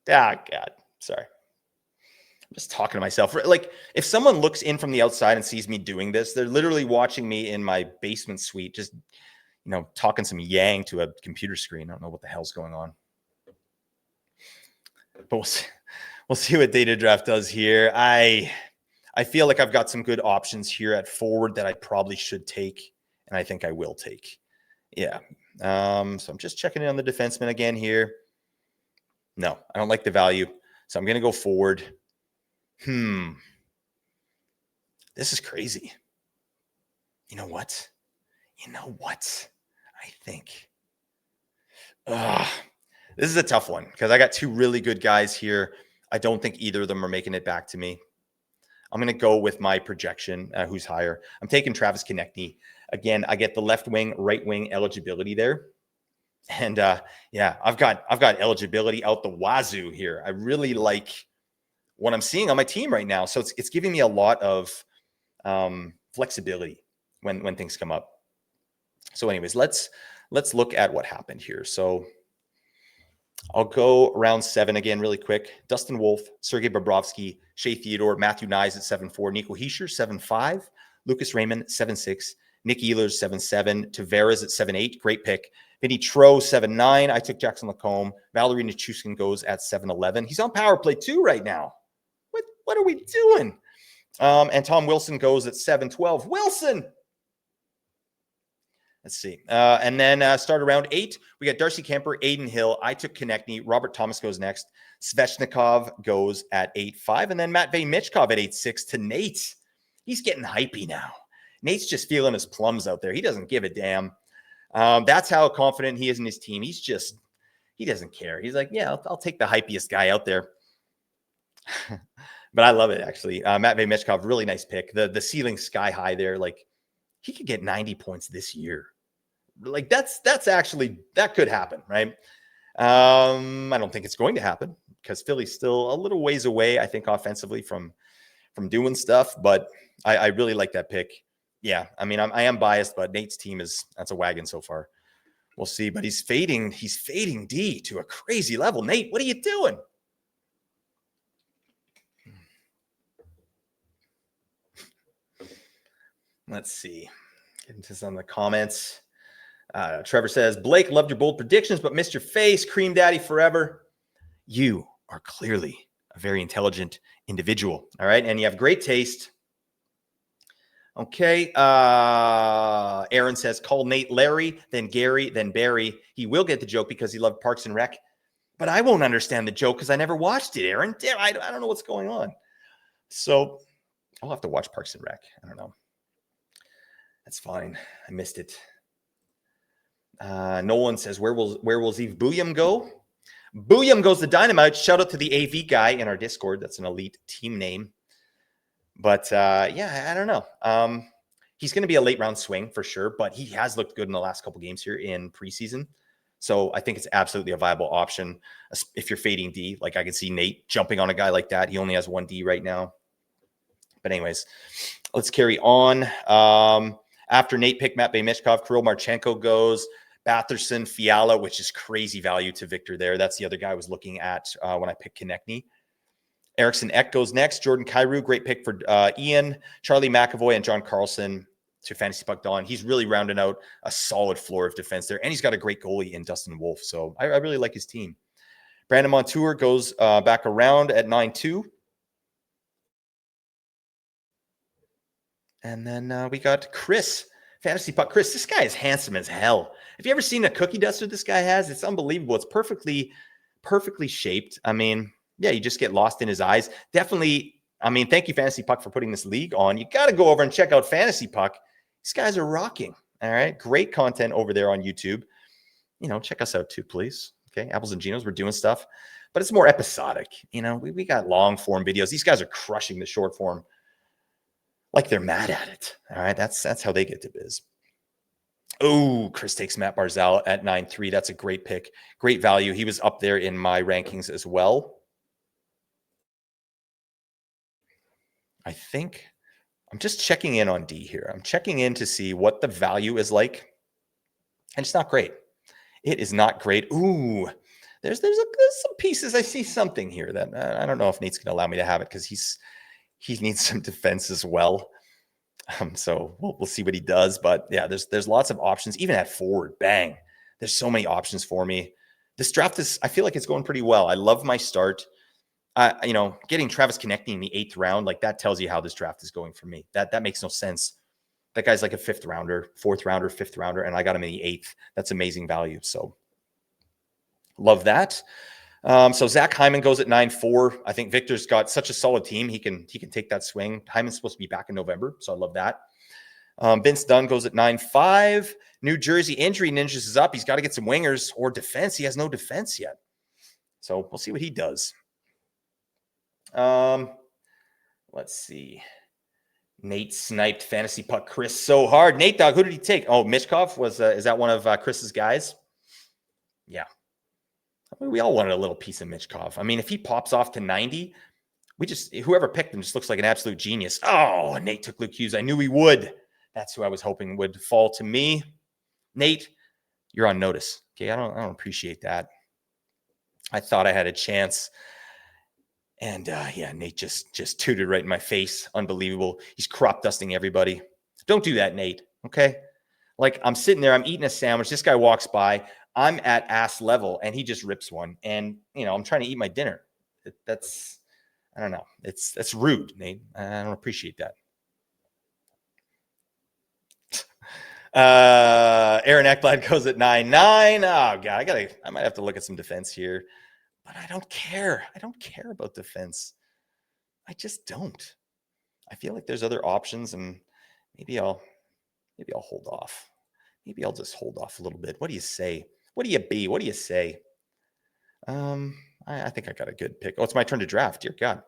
Ah, God. Sorry. I'm just talking to myself. Like, if someone looks in from the outside and sees me doing this, they're literally watching me in my basement suite, just, talking some yang to a computer screen. I don't know what the hell's going on. But we'll see what DataDraft does here. I feel like I've got some good options here at forward that I probably should take, and I think I will take. Yeah. So I'm just checking in on the defenseman again here. No, I don't like the value. So I'm going to go forward. This is crazy. You know what? I think. This is a tough one because I got 2 really good guys here. I don't think either of them are making it back to me. I'm going to go with my projection, who's higher. I'm taking Travis Konechny. Again, I get the left wing, right wing eligibility there. And yeah, I've got eligibility out the wazoo here. I really like what I'm seeing on my team right now. So it's giving me a lot of flexibility when things come up. So anyways, let's look at what happened here. So I'll go round 7 again really quick. Dustin Wolf, Sergei Bobrovsky, Shea Theodore, Matthew Nyes at 7-4, Nico Hischier 7-5, Lucas Raymond 7-6, Nick Ehlers 7-7, Tavares at 7-8, great pick. Vinny Tro 7-9. I took Jackson Lacombe. Valerie Nichushkin goes at 7-11. He's on power play 2 right now. What are we doing? And Tom Wilson goes at 7-12. Wilson! Let's see. And then start around 8. We got Darcy Kemper, Aiden Hill. I took Konechny. Robert Thomas goes next. Svechnikov goes at 8-5. And then Matvei Michkov at 8-6 to Nate. He's getting hypey now. Nate's just feeling his plums out there. He doesn't give a damn. That's how confident he is in his team. He doesn't care. He's like, yeah, I'll take the hypiest guy out there. But I love it, actually. Matvei Michkov, really nice pick. The ceiling sky high there. Like, he could get 90 points this year. Like, that's actually, that could happen, right? I don't think it's going to happen because Philly's still a little ways away, I think, offensively from doing stuff. But I really like that pick. Yeah, I mean, I am biased, but Nate's team that's a wagon so far. We'll see. But he's fading D to a crazy level. Nate, what are you doing? Let's see. Get into some of the comments. Trevor says, Blake, loved your bold predictions, but missed your face. Cream Daddy forever. You are clearly a very intelligent individual. All right. And you have great taste. Okay. Aaron says, call Nate Larry, then Gary, then Barry. He will get the joke because he loved Parks and Rec. But I won't understand the joke because I never watched it, Aaron. Damn, I don't know what's going on. So I'll have to watch Parks and Rec. I don't know. That's fine. I missed it. Nolan says, where will Zeev Booyam go? Booyam goes the Dynamite. Shout out to the AV guy in our Discord. That's an elite team name. But yeah, I don't know. He's going to be a late round swing for sure, but he has looked good in the last couple games here in preseason. So I think it's absolutely a viable option if you're fading D. Like I can see Nate jumping on a guy like that. He only has 1 D right now. But anyways, let's carry on. After Nate picked Matt Mishkov, Kirill Marchenko goes. Batherson, Fiala, which is crazy value to Victor there. That's the other guy I was looking at when I picked Konechny. Eriksson Ek goes next. Jordan Kyrou, great pick for Ian. Charlie McAvoy and John Carlson to FantasyPuck Dawn. He's really rounding out a solid floor of defense there. And he's got a great goalie in Dustin Wolf. So I really like his team. Brandon Montour goes back around at 9-2. And then we got Chris, FantasyPuck. Chris, this guy is handsome as hell. Have you ever seen a cookie duster this guy has? It's unbelievable. It's perfectly shaped. I mean, yeah, you just get lost in his eyes. Definitely, I mean, thank you, FantasyPuck, for putting this league on. You got to go over and check out FantasyPuck. These guys are rocking. All right. Great content over there on YouTube. Check us out too, please. Okay. Apples and Ginos, we're doing stuff, but it's more episodic. We got long form videos. These guys are crushing the short form like they're mad at it. All right. That's how they get to biz. Oh, Chris takes Matt Barzal at 9-3. That's a great pick. Great value. He was up there in my rankings as well. I think I'm just checking in on D here. I'm checking in to see what the value is like. And it's not great. It is not great. Ooh, there's some pieces. I see something here that I don't know if Nate's going to allow me to have it because he needs some defense as well. So we'll see what he does. But yeah, there's lots of options, even at forward. Bang. There's so many options for me. This draft I feel like it's going pretty well. I love my start. Getting Travis Konechny in the 8th round, like that tells you how this draft is going for me. That makes no sense. That guy's like a 5th rounder, 4th rounder, 5th rounder, and I got him in the 8th. That's amazing value. So love that. So Zach Hyman goes at 9-4. I think Victor's got such a solid team. He can take that swing. Hyman's supposed to be back in November, so I love that. Vince Dunn goes at 9-5. New Jersey injury ninjas is up. He's got to get some wingers or defense. He has no defense yet. So we'll see what he does. Let's see. Nate sniped FantasyPuck Chris so hard. Nate Dog, who did he take? Oh, Mishkov is that one of Chris's guys? Yeah. I mean, we all wanted a little piece of Mishkov. I mean, if he pops off to 90, whoever picked him just looks like an absolute genius. Oh, Nate took Luke Hughes. I knew he would. That's who I was hoping would fall to me. Nate, you're on notice. Okay, I don't appreciate that. I thought I had a chance. And yeah, Nate just tooted right in my face. Unbelievable. He's crop dusting everybody. Don't do that, Nate. Okay. Like I'm sitting there, I'm eating a sandwich. This guy walks by. I'm at ass level and he just rips one. And I'm trying to eat my dinner. I don't know. That's rude, Nate. I don't appreciate that. Aaron Ekblad goes at 9-9. Oh God, I might have to look at some defense here. But I don't care. I don't care about defense. I just don't. I feel like there's other options, and maybe I'll hold off. Maybe I'll just hold off a little bit. What do you say? What do you be? What do you say? I think I got a good pick. Oh, it's my turn to draft. Dear God.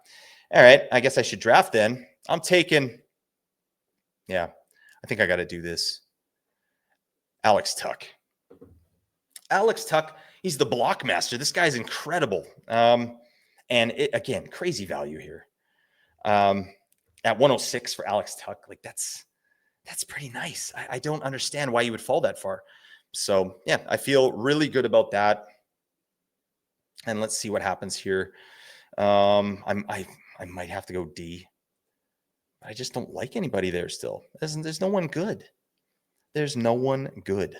All right. I guess I should draft then. I'm taking. Yeah, I think I got to do this. Alex Tuck. Alex Tuck. He's the block master. This guy's incredible. And again, crazy value here. At 106 for Alex Tuck. Like that's pretty nice. I don't understand why you would fall that far. So yeah, I feel really good about that. And let's see what happens here. I might have to go D. I just don't like anybody there still. There's no one good. There's no one good.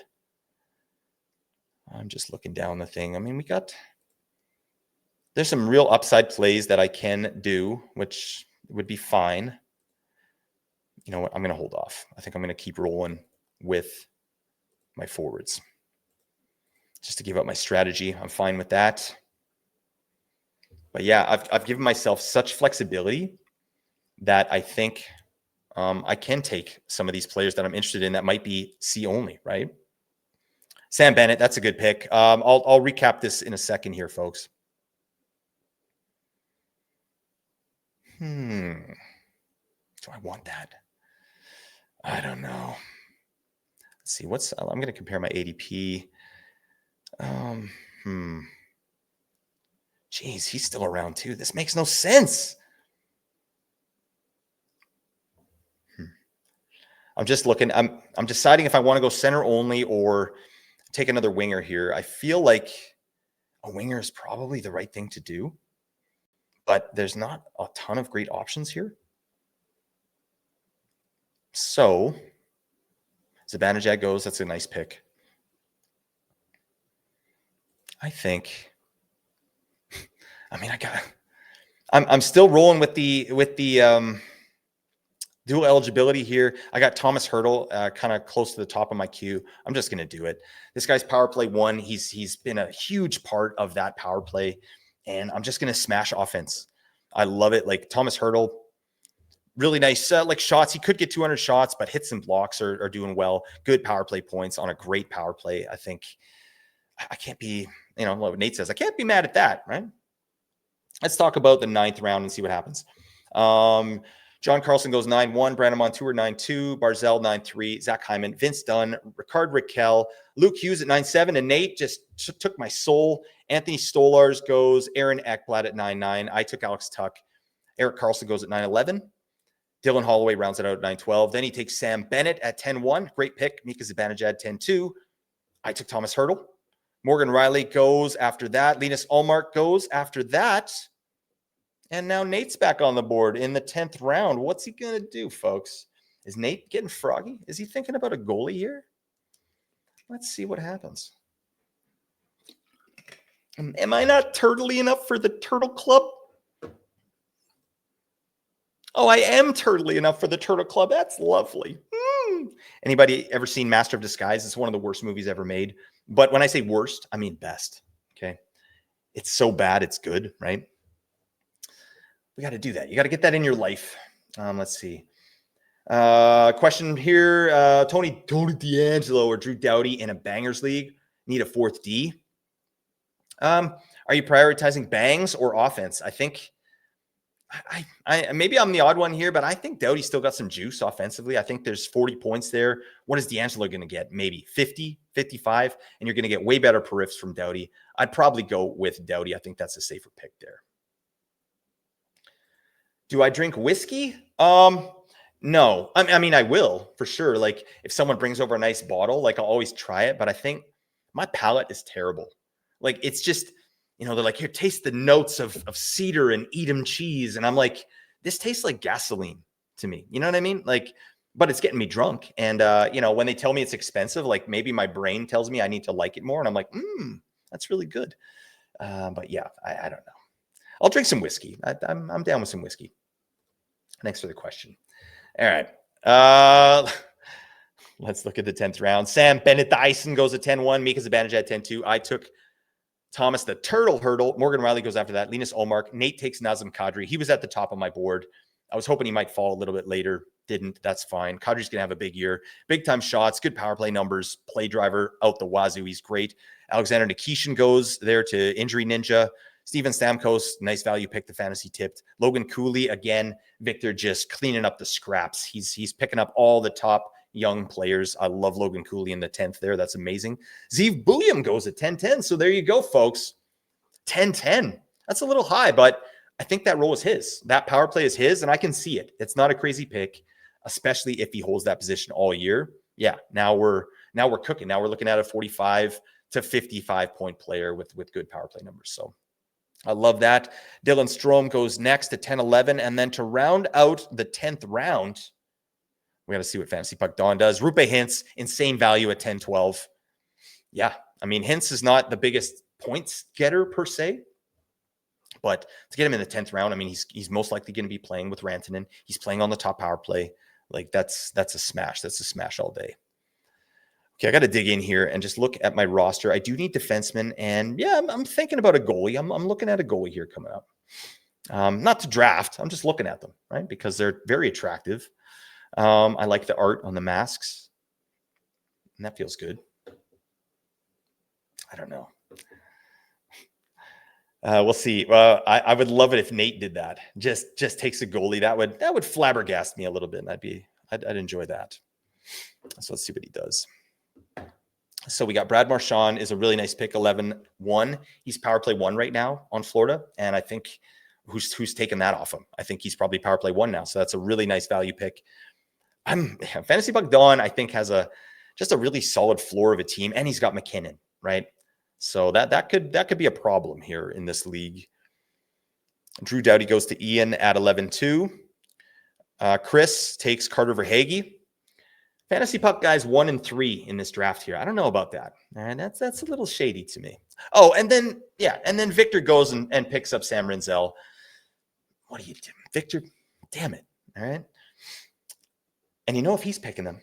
I'm just looking down the thing. I mean, there's some real upside plays that I can do, which would be fine. You know what? I'm going to hold off. I think I'm going to keep rolling with my forwards just to give up my strategy. I'm fine with that. But yeah, I've given myself such flexibility that I think I can take some of these players that I'm interested in that might be C only, right? Sam Bennett, that's a good pick. I'll recap this in a second here, folks. Do I want that? I don't know. Let's see. I'm going to compare my ADP. Geez, he's still around too. This makes no sense. I'm just looking. I'm deciding if I want to go center only or take another winger here. I feel like a winger is probably the right thing to do, but there's not a ton of great options here. So Zibanejad goes. That's a nice pick. I think. I mean, I'm still rolling with the dual eligibility here. I got Thomas Hertl kind of close to the top of my queue. I'm just going to do it. This guy's power play 1. He's been a huge part of that power play, and I'm just going to smash offense. I love it. Like Thomas Hertl, really nice like shots. He could get 200 shots, but hits and blocks are doing well. Good power play points on a great power play. I think I can't be, what Nate says, I can't be mad at that, right? Let's talk about the 9th round and see what happens. John Carlson goes 9-1, Brandon Montour 9-2, Barzell 9-3, Zach Hyman, Vince Dunn, Ricard Raquel, Luke Hughes at 9-7, and Nate just took my soul. Anthony Stolars goes, Aaron Ekblad at 9-9. I took Alex Tuck. Eric Carlson goes at 9-11. Dylan Holloway rounds it out at 9-12. Then he takes Sam Bennett at 10-1. Great pick. Mika Zibanejad 10-2. I took Thomas Hertl. Morgan Riley goes after that. Linus Ullmark goes after that. And now Nate's back on the board in the 10th round. What's he going to do, folks? Is Nate getting froggy? Is he thinking about a goalie here? Let's see what happens. Am I not turtly enough for the Turtle Club? Oh, I am turtly enough for the Turtle Club. That's lovely. Anybody ever seen Master of Disguise? It's one of the worst movies ever made. But when I say worst, I mean best. Okay. It's so bad, it's good, right? We got to do that. You got to get that in your life. Let's see. Question here. Tony D'Angelo or Drew Doughty in a bangers league need a 4th D. Are you prioritizing bangs or offense? I think I maybe I'm the odd one here, but I think Doughty's still got some juice offensively. I think there's 40 points there. What is D'Angelo going to get? Maybe 50, 55, and you're going to get way better periffs from Doughty. I'd probably go with Doughty. I think that's a safer pick there. Do I drink whiskey? No. I mean, I will for sure. Like if someone brings over a nice bottle, like I'll always try it, but I think my palate is terrible. Like it's just, they're like, here, taste the notes of cedar and Edam cheese. And I'm like, this tastes like gasoline to me. You know what I mean? Like, but it's getting me drunk. And, when they tell me it's expensive, like maybe my brain tells me I need to like it more. And I'm like, that's really good. But yeah, I don't know. I'll drink some whiskey. I'm down with some whiskey. Thanks for the question. All right. Let's look at the 10th round. Sam Bennett Dyson goes at 10-1. Mika Zibanejad 10-2. I took Thomas the Turtle Hertl. Morgan Riley goes after that. Linus Ullmark. Nate takes Nazem Kadri. He was at the top of my board. I was hoping he might fall a little bit later. Didn't. That's fine. Kadri's going to have a big year. Big time shots. Good power play numbers. Play driver out the wazoo. He's great. Alexander Nikishin goes there to Injury Ninja. Steven Stamkos, nice value pick, the fantasy tipped. Logan Cooley, again, Victor just cleaning up the scraps. He's picking up all the top young players. I love Logan Cooley in the 10th there. That's amazing. Zeev Bulliam goes at 10-10. So there you go, folks. 10-10. That's a little high, but I think that role is his. That power play is his, and I can see it. It's not a crazy pick, especially if he holds that position all year. Yeah, now we're cooking. Now we're looking at a 45 to 55 point player with good power play numbers. So I love that. Dylan Strome goes next at 10-11. And then to round out the 10th round, we got to see what FantasyPuck Don does. Rupe Hintz, insane value at 10-12. Yeah, I mean, Hintz is not the biggest points getter per se, but to get him in the 10th round, I mean, he's most likely going to be playing with Rantanen. He's playing on the top power play. Like that's a smash. That's a smash all day. Okay, I got to dig in here and just look at my roster. I do need defensemen, and yeah, I'm thinking about a goalie. I'm looking at a goalie here coming up. Not to draft. I'm just looking at them, right? Because they're very attractive. I like the art on the masks, and that feels good. I don't know. We'll see. I would love it if Nate did that. Just takes a goalie. That would flabbergast me a little bit. And I'd enjoy that. So let's see what he does. So we got Brad Marchand is a really nice pick, 11-1. He's power play 1 right now on Florida. And I think who's taken that off him? I think he's probably power play 1 now. So that's a really nice value pick. FantasyPuck Dawn, I think, has just a really solid floor of a team. And he's got McKinnon, right? So that could be a problem here in this league. Drew Doughty goes to Ian at 11-2. Chris takes Carter Verhaeghe. FantasyPuck guys 1 and 3 in this draft here. I don't know about that. All right, that's a little shady to me. Oh, and then Victor goes and picks up Sam Rinzel. What are you doing, Victor? Damn it! All right. And if he's picking them,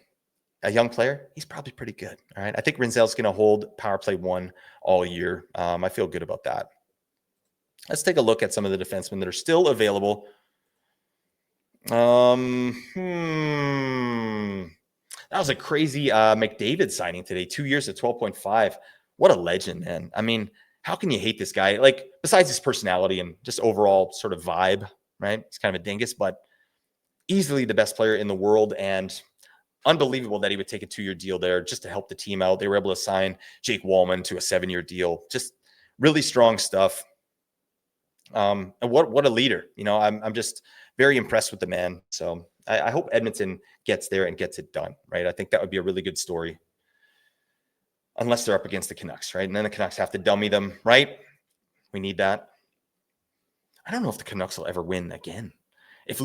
a young player, he's probably pretty good. All right. I think Rinzel's going to hold power play 1 all year. I feel good about that. Let's take a look at some of the defensemen that are still available. That was a crazy McDavid signing today. 2 years at 12.5. What a legend, man. I mean, how can you hate this guy? Like, besides his personality and just overall sort of vibe, right? He's kind of a dingus, but easily the best player in the world, and unbelievable that he would take a 2-year deal there just to help the team out. They were able to sign Jake Wallman to a 7-year deal. Just really strong stuff. And what a leader. I'm just very impressed with the man. So I hope Edmonton gets there and gets it done, right? I think that would be a really good story. Unless they're up against the Canucks, right? And then the Canucks have to dummy them, right? We need that. I don't know if the Canucks will ever win again. If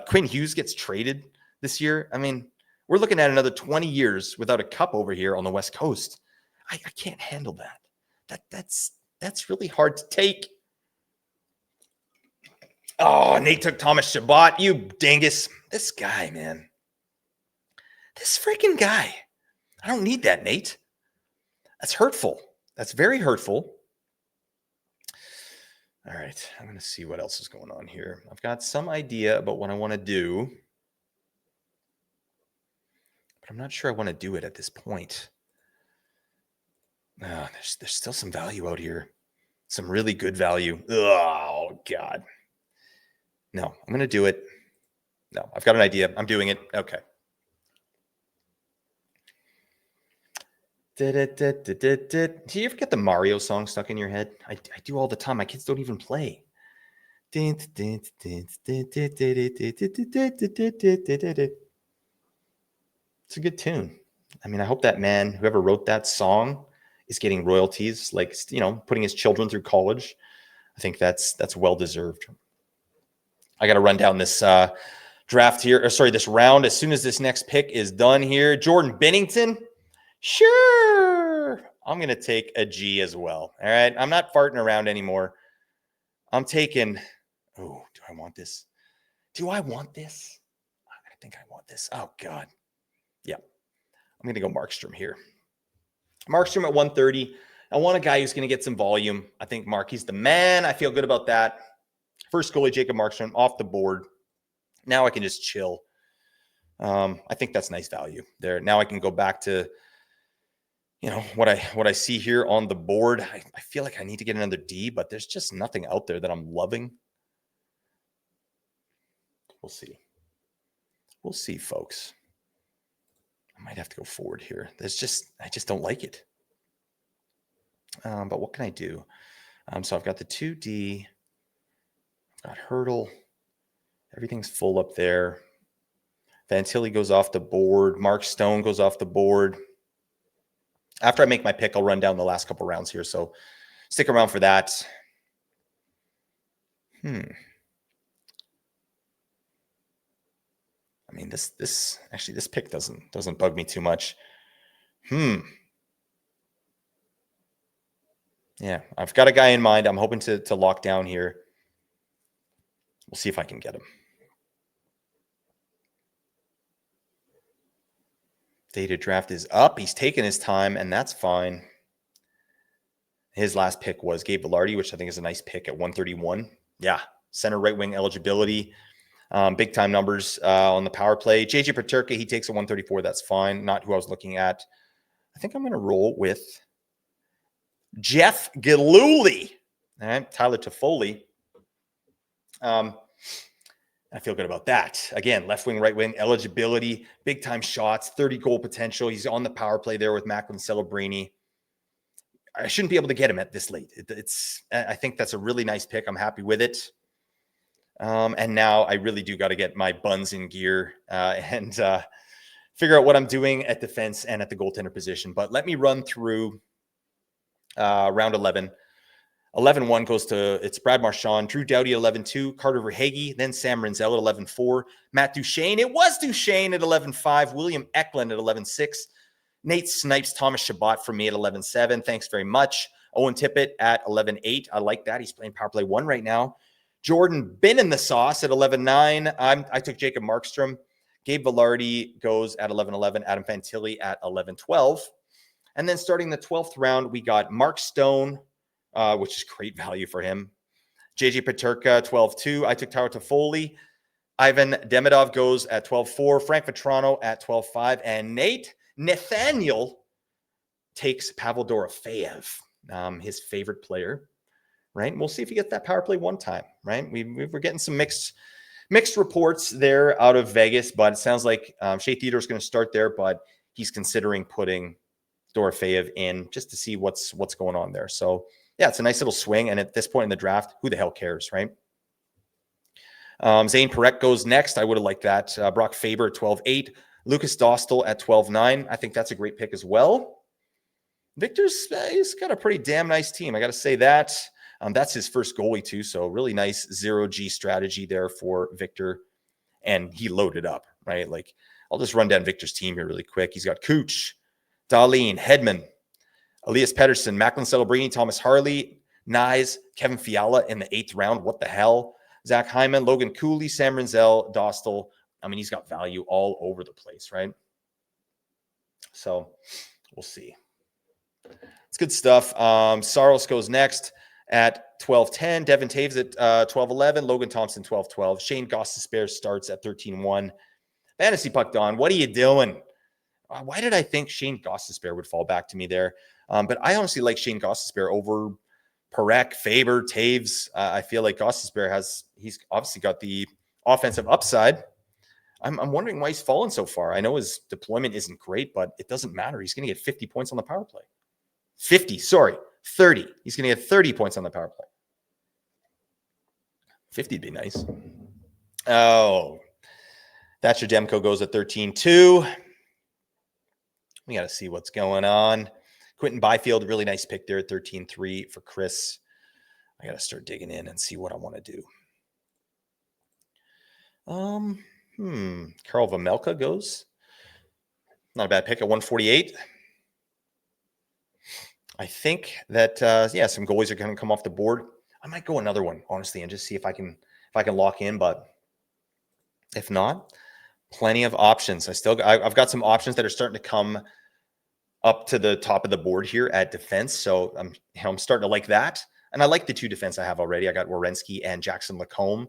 Quinn Hughes gets traded this year, I mean, we're looking at another 20 years without a cup over here on the West Coast. I can't handle that. That's really hard to take. Oh, Nate took Thomas Chabot. You dingus. This guy, man. This freaking guy. I don't need that, Nate. That's hurtful. That's very hurtful. All right. I'm going to see what else is going on here. I've got some idea about what I want to do, but I'm not sure I want to do it at this point. There's still some value out here. Some really good value. Oh, God. No, I'm going to do it. No, I've got an idea. I'm doing it. Okay. Do you ever get the Mario song stuck in your head? I do all the time. My kids don't even play. It's a good tune. I mean, I hope that man, whoever wrote that song, is getting royalties, like, putting his children through college. I think that's well deserved. I got to run down this draft here, this round as soon as this next pick is done here. Jordan Binnington. Sure. I'm going to take a G as well. All right. I'm not farting around anymore. I'm taking. Oh, do I want this? I think I want this. Oh, God. Yeah. I'm going to go Markstrom here. Markstrom at 130. I want a guy who's going to get some volume. I think Marky's the man. I feel good about that. First goalie, Jacob Markstrom, off the board. Now I can just chill. I think that's nice value there. Now I can go back to, what I see here on the board. I feel like I need to get another D, but there's just nothing out there that I'm loving. We'll see. We'll see, folks. I might have to go forward here. I just don't like it. But what can I do? So I've got the 2D. Got Hurdle. Everything's full up there. Fantilli goes off the board. Mark Stone goes off the board. After I make my pick, I'll run down the last couple rounds here. So stick around for that. I mean, this pick doesn't bug me too much. Yeah, I've got a guy in mind. I'm hoping to lock down here. We'll see if I can get him. DataDraft is up. He's taking his time, and that's fine. His last pick was Gabe Velarde, which I think is a nice pick at 131. Yeah, center right wing eligibility. Big time numbers on the power play. JJ Peterka, he takes a 134. That's fine. Not who I was looking at. I think I'm going to roll with Jeff Gillooly. All right, Tyler Toffoli. I feel good about that. Again, left wing, right wing, eligibility, big time shots, 30 goal potential. He's on the power play there with Macklin Celebrini. I shouldn't be able to get him at this late. I think that's a really nice pick. I'm happy with it. And now I really do got to get my buns in gear and figure out what I'm doing at defense and at the goaltender position. But let me run through round 11. 11-1 goes to, it's Brad Marchand, Drew Doughty at 11-2, Carter Verhaeghe, then Sam Rinzel at 11-4, Matt Duchene. It was Duchene at 11-5, William Eklund at 11-6, Nate Snipes, Thomas Chabot for me at 11-7. Thanks very much. Owen Tippett at 11-8. I like that. He's playing power play 1 right now. Jordan Bin in the sauce at 11-9. I took Jacob Markstrom. Gabe Velarde goes at 11-11. Adam Fantilli at 11-12. And then starting the 12th round, we got Mark Stone, which is great value for him. JJ Peterka, 12-2. I took Tyler Toffoli. Ivan Demidov goes at 12-4. Frank Vetrano at 12-5. And Nathaniel takes Pavel Dorofeev, his favorite player, right? And we'll see if he gets that power play 1 time, right? We're getting some mixed reports there out of Vegas, but it sounds like Shea Theodore is going to start there, but he's considering putting Dorofeev in just to see what's going on there. So yeah, it's a nice little swing. And at this point in the draft, who the hell cares, right? Zane Parekh goes next. I would have liked that. Brock Faber at 12-8. Lucas Dostal at 12-9. I think that's a great pick as well. Victor's he's got a pretty damn nice team. I got to say that. That's his first goalie too. So really nice 0G strategy there for Victor. And he loaded up, right? Like I'll just run down Victor's team here really quick. He's got Cooch, Darlene, Hedman, Elias Pettersson, Macklin Celebrini, Thomas Harley, Nyes, Kevin Fiala in the 8th round. What the hell? Zach Hyman, Logan Cooley, Sam Rinzel, Dostal. I mean, he's got value all over the place, right? So we'll see. It's good stuff. Saros goes next at 12-10. Devin Taves at 12-11. Logan Thompson, 12-12. Shane Gostisbehere starts at 13-1. FantasyPuck Don, what are you doing? Why did I think Shane Gostisbehere would fall back to me there? But I honestly like Shane Gostisbehere over Parekh, Faber, Taves. I feel like Gostisbehere he's obviously got the offensive upside. I'm wondering why he's fallen so far. I know his deployment isn't great, but it doesn't matter. He's going to get 50 points on the power play. 30. He's going to get 30 points on the power play. 50 would be nice. Oh, Thatcher Demko goes at 13-2. We got to see what's going on. Quentin Byfield, really nice pick there at 13-3 for Chris. I got to start digging in and see what I want to do. Karl Vejmelka goes. Not a bad pick at 148. I think that some goalies are going to come off the board. I might go another one, honestly, and just see if I can lock in. But if not, plenty of options. I've got some options that are starting to come up to the top of the board here at defense. So I'm starting to like that. And I like the 2 defense I have already. I got Werenski and Jackson Lacombe.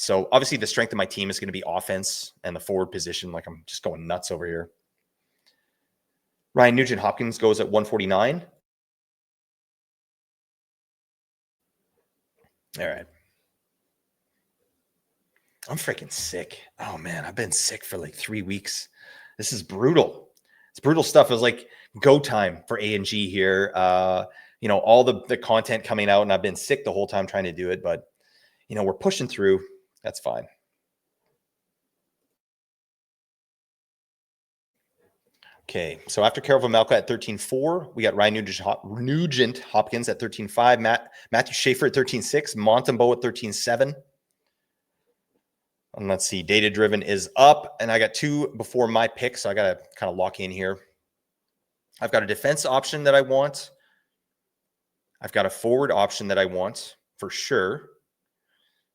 So obviously the strength of my team is going to be offense and the forward position. Like I'm just going nuts over here. Ryan Nugent-Hopkins goes at 149. All right. I'm freaking sick. Oh man, I've been sick for like 3 weeks. This is brutal. It's brutal stuff. It was like go time for A&G here. All the content coming out, and I've been sick the whole time trying to do it, but we're pushing through. That's fine. Okay, so after Karel Vejmelka at 13-4, we got Ryan Nugent-Hopkins at 13-5, Matthew Schaefer at 13-6, Montembeault at 13-7. And let's see, Data Driven is up, and I got 2 before my pick, so I got to kind of lock in here. I've got a defense option that I want. I've got a forward option that I want for sure.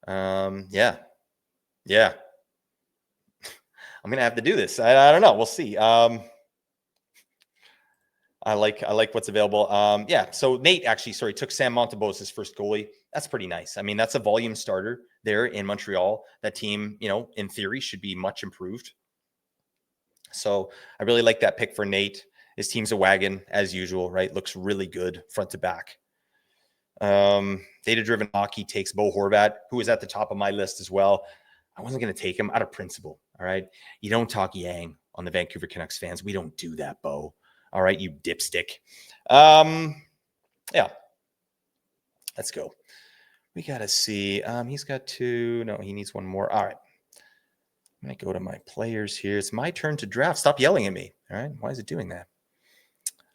Yeah. I'm going to have to do this. I don't know. We'll see. I like what's available. So Nate took Sam Montembeault as his first goalie. That's pretty nice. I mean, that's a volume starter there in Montreal. That team, in theory should be much improved. So I really like that pick for Nate. His team's a wagon as usual, right? Looks really good front to back. Data-driven hockey takes Bo Horvat, who is at the top of my list as well. I wasn't going to take him out of principle. All right. You don't talk Yang on the Vancouver Canucks fans. We don't do that, Bo. All right, you dipstick. Yeah. Let's go. We got to see. He's got 2. No, he needs 1 more. All right. I'm going to go to my players here. It's my turn to draft. Stop yelling at me. All right. Why is it doing that?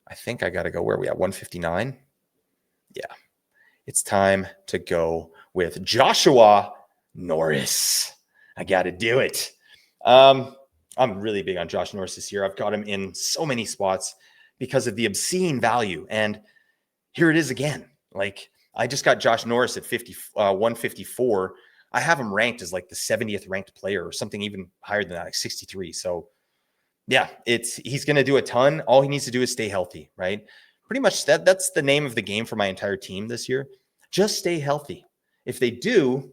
I think I got to go. Where are we at? 159? Yeah. It's time to go with Joshua Norris. I got to do it. I'm really big on Josh Norris this year. I've got him in so many spots because of the obscene value. And here it is again. Like, I just got Josh Norris at 154. I have him ranked as like the 70th ranked player or something even higher than that, like 63. So yeah, he's going to do a ton. All he needs to do is stay healthy, right? Pretty much that's the name of the game for my entire team this year. Just stay healthy. If they do,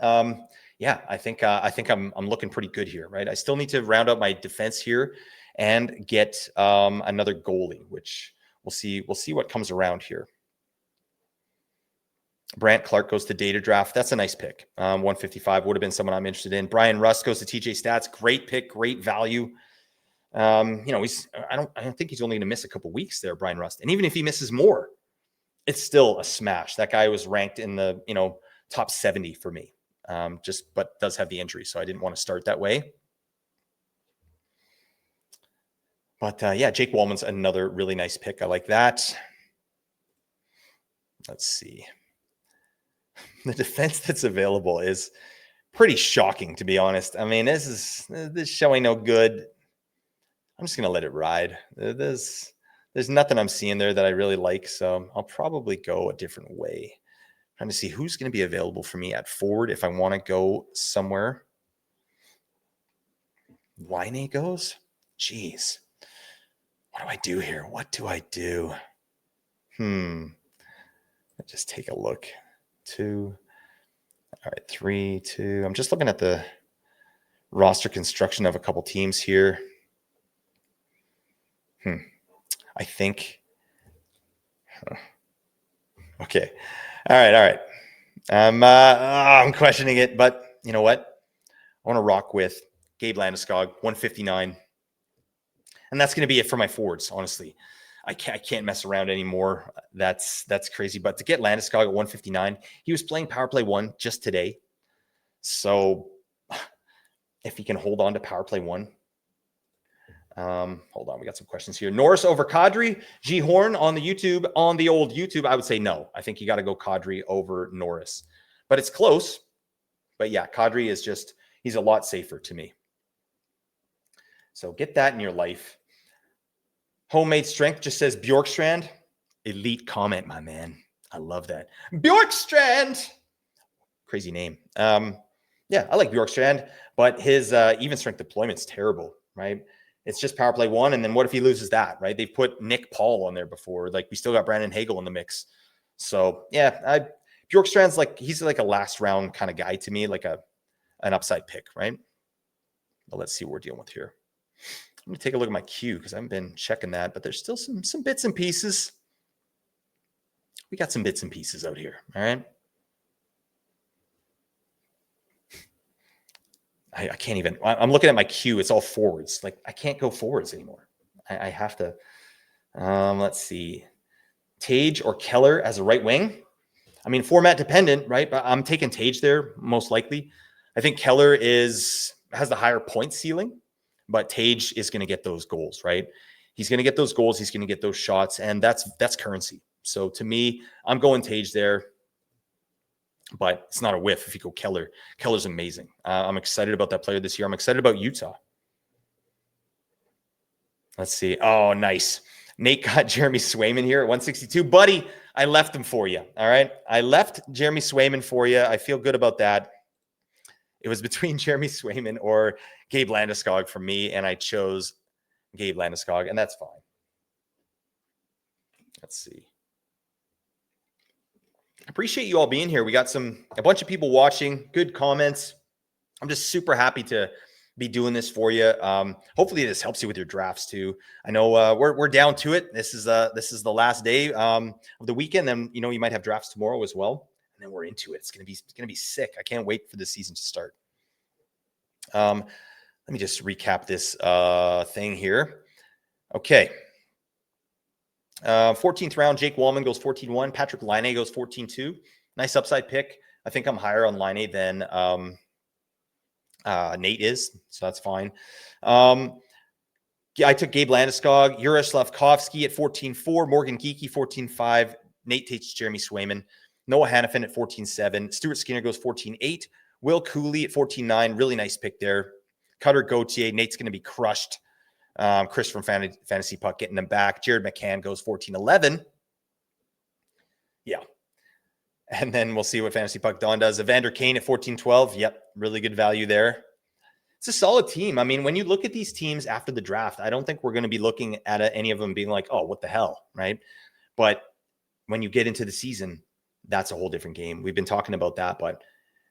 yeah, I think I'm looking pretty good here, right? I still need to round out my defense here and get another goalie, which we'll see. We'll see what comes around here. Brant Clark goes to DataDraft. That's a nice pick. 155 would have been someone I'm interested in. Brian Rust goes to TJ Stats. Great pick, great value. I don't think he's only going to miss a couple weeks there, Brian Rust. And even if he misses more, it's still a smash. That guy was ranked in the top 70 for me. But does have the injury, so I didn't want to start that way. But yeah, Jake Wallman's another really nice pick. I like that. Let's see. The defense that's available is pretty shocking, to be honest. I mean, this showing no good. I'm just going to let it ride. There's nothing I'm seeing there that I really like, so I'll probably go a different way. Trying to see who's going to be available for me at forward if I want to go somewhere. Laine goes? Jeez. What do I do here? What do I do? Let's just take a look. 2. All right, 3, 2. I'm just looking at the roster construction of a couple teams here. I think. Okay. All right. I'm questioning it, but you know what? I want to rock with Gabe Landeskog, 159. And that's going to be it for my forwards, honestly. I can't mess around anymore. That's crazy. But to get Landeskog at 159, he was playing power play 1 just today. So if he can hold on to power play 1. Hold on, we got some questions here. Norris over Kadri, G Horn on the YouTube, on the old YouTube. I would say no. I think you got to go Kadri over Norris, but it's close. But yeah, Kadri is he's a lot safer to me. So get that in your life. Homemade Strength just says Bjorkstrand. Elite comment, my man. I love that. Bjorkstrand. Crazy name. Yeah, I like Bjorkstrand, but his even strength deployment's terrible, right? It's just power play 1, and then what if he loses that, right? They've put Nick Paul on there before. Like, we still got Brandon Hagel in the mix. So, yeah, Bjorkstrand's he's like a last round kind of guy to me, like an upside pick, right? But let's see what we're dealing with here. I'm going to take a look at my queue because I haven't been checking that, but there's still some bits and pieces. We got some bits and pieces out here, all right? I can't even. I'm looking at my queue. It's all forwards. Like, I can't go forwards anymore. I have to. Let's see. Tage or Keller as a right wing. I mean, format dependent, right? But I'm taking Tage there most likely. I think Keller has the higher point ceiling, but Tage is going to get those goals, right? He's going to get those goals. He's going to get those shots, and that's currency. So to me, I'm going Tage there. But it's not a whiff if you go Keller. Keller's amazing. I'm excited about that player this year. I'm excited about Utah. Let's see. Oh, nice. Nate got Jeremy Swayman here at 162. Buddy, I left him for you. All right. I left Jeremy Swayman for you. I feel good about that. It was between Jeremy Swayman or Gabe Landeskog for me, and I chose Gabe Landeskog, and that's fine. Let's see. Appreciate you all being here. We got a bunch of people watching, good comments. I'm just super happy to be doing this for you. Hopefully this helps you with your drafts too. I know we're down to it. This is the last day of the weekend. Then you might have drafts tomorrow as well, and then we're into it. It's gonna be sick. I can't wait for the season to start. Let me just recap this thing here. Okay. 14th round, Jake Wallman goes 14-1. Patrick Laine goes 14-2. Nice upside pick. I think I'm higher on Laine than Nate is, so that's fine. I took Gabe Landeskog, Juraj Slavkovsky at 14-4, Morgan Geekie 14-5, Nate takes Jeremy Swayman, Noah Hannafin at 14-7, Stuart Skinner goes 14-8, Will Cooley at 14-9, really nice pick there. Cutter Gauthier, Nate's going to be crushed. Chris from FantasyPuck getting them back. Jared McCann goes 14-11. Yeah. And then we'll see what FantasyPuck Don does. Evander Kane at 14-12. Yep. Really good value there. It's a solid team. I mean, when you look at these teams after the draft, I don't think we're going to be looking at any of them being like, oh, what the hell, right? But when you get into the season, that's a whole different game. We've been talking about that, but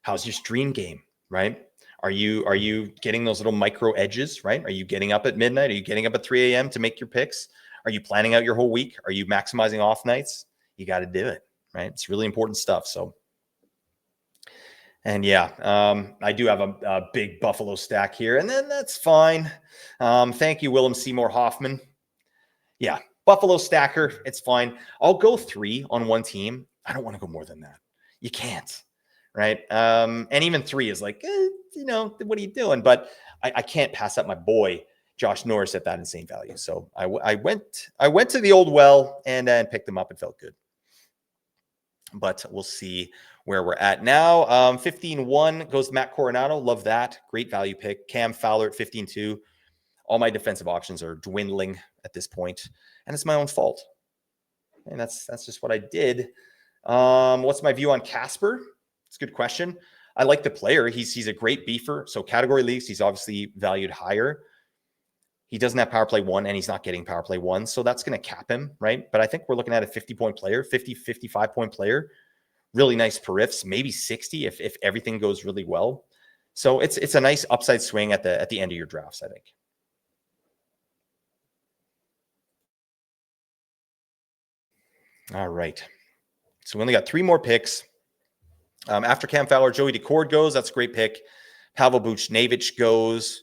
how's your stream game, right? Are you getting those little micro edges, right? Are you getting up at midnight? Are you getting up at 3 a.m. to make your picks? Are you planning out your whole week? Are you maximizing off nights? You got to do it, right? It's really important stuff. So, and yeah, I do have a big Buffalo stack here, and then that's fine. Thank you, Willem Seymour Hoffman. Yeah, Buffalo stacker, it's fine. I'll go 3 on one team. I don't want to go more than that. You can't. Right. And even 3 is like, what are you doing? But I can't pass up my boy, Josh Norris, at that insane value. So I went to the old well and picked him up and felt good. But we'll see where we're at now. 15-1 goes Matt Coronado. Love that. Great value pick. Cam Fowler at 15-2. All my defensive options are dwindling at this point, and it's my own fault. And that's just what I did. What's my view on Casper? It's a good question. I like the player. He's a great beefer. So category leagues, he's obviously valued higher. He doesn't have power play 1, and he's not getting power play 1. So that's going to cap him, right? But I think we're looking at a 50-point player, 50, 55-point player. Really nice periffs, maybe 60 if everything goes really well. So it's a nice upside swing at the end of your drafts, I think. All right. So we only got 3 more picks. After Cam Fowler, Joey Decord goes. That's a great pick. Pavel Buchnevich goes.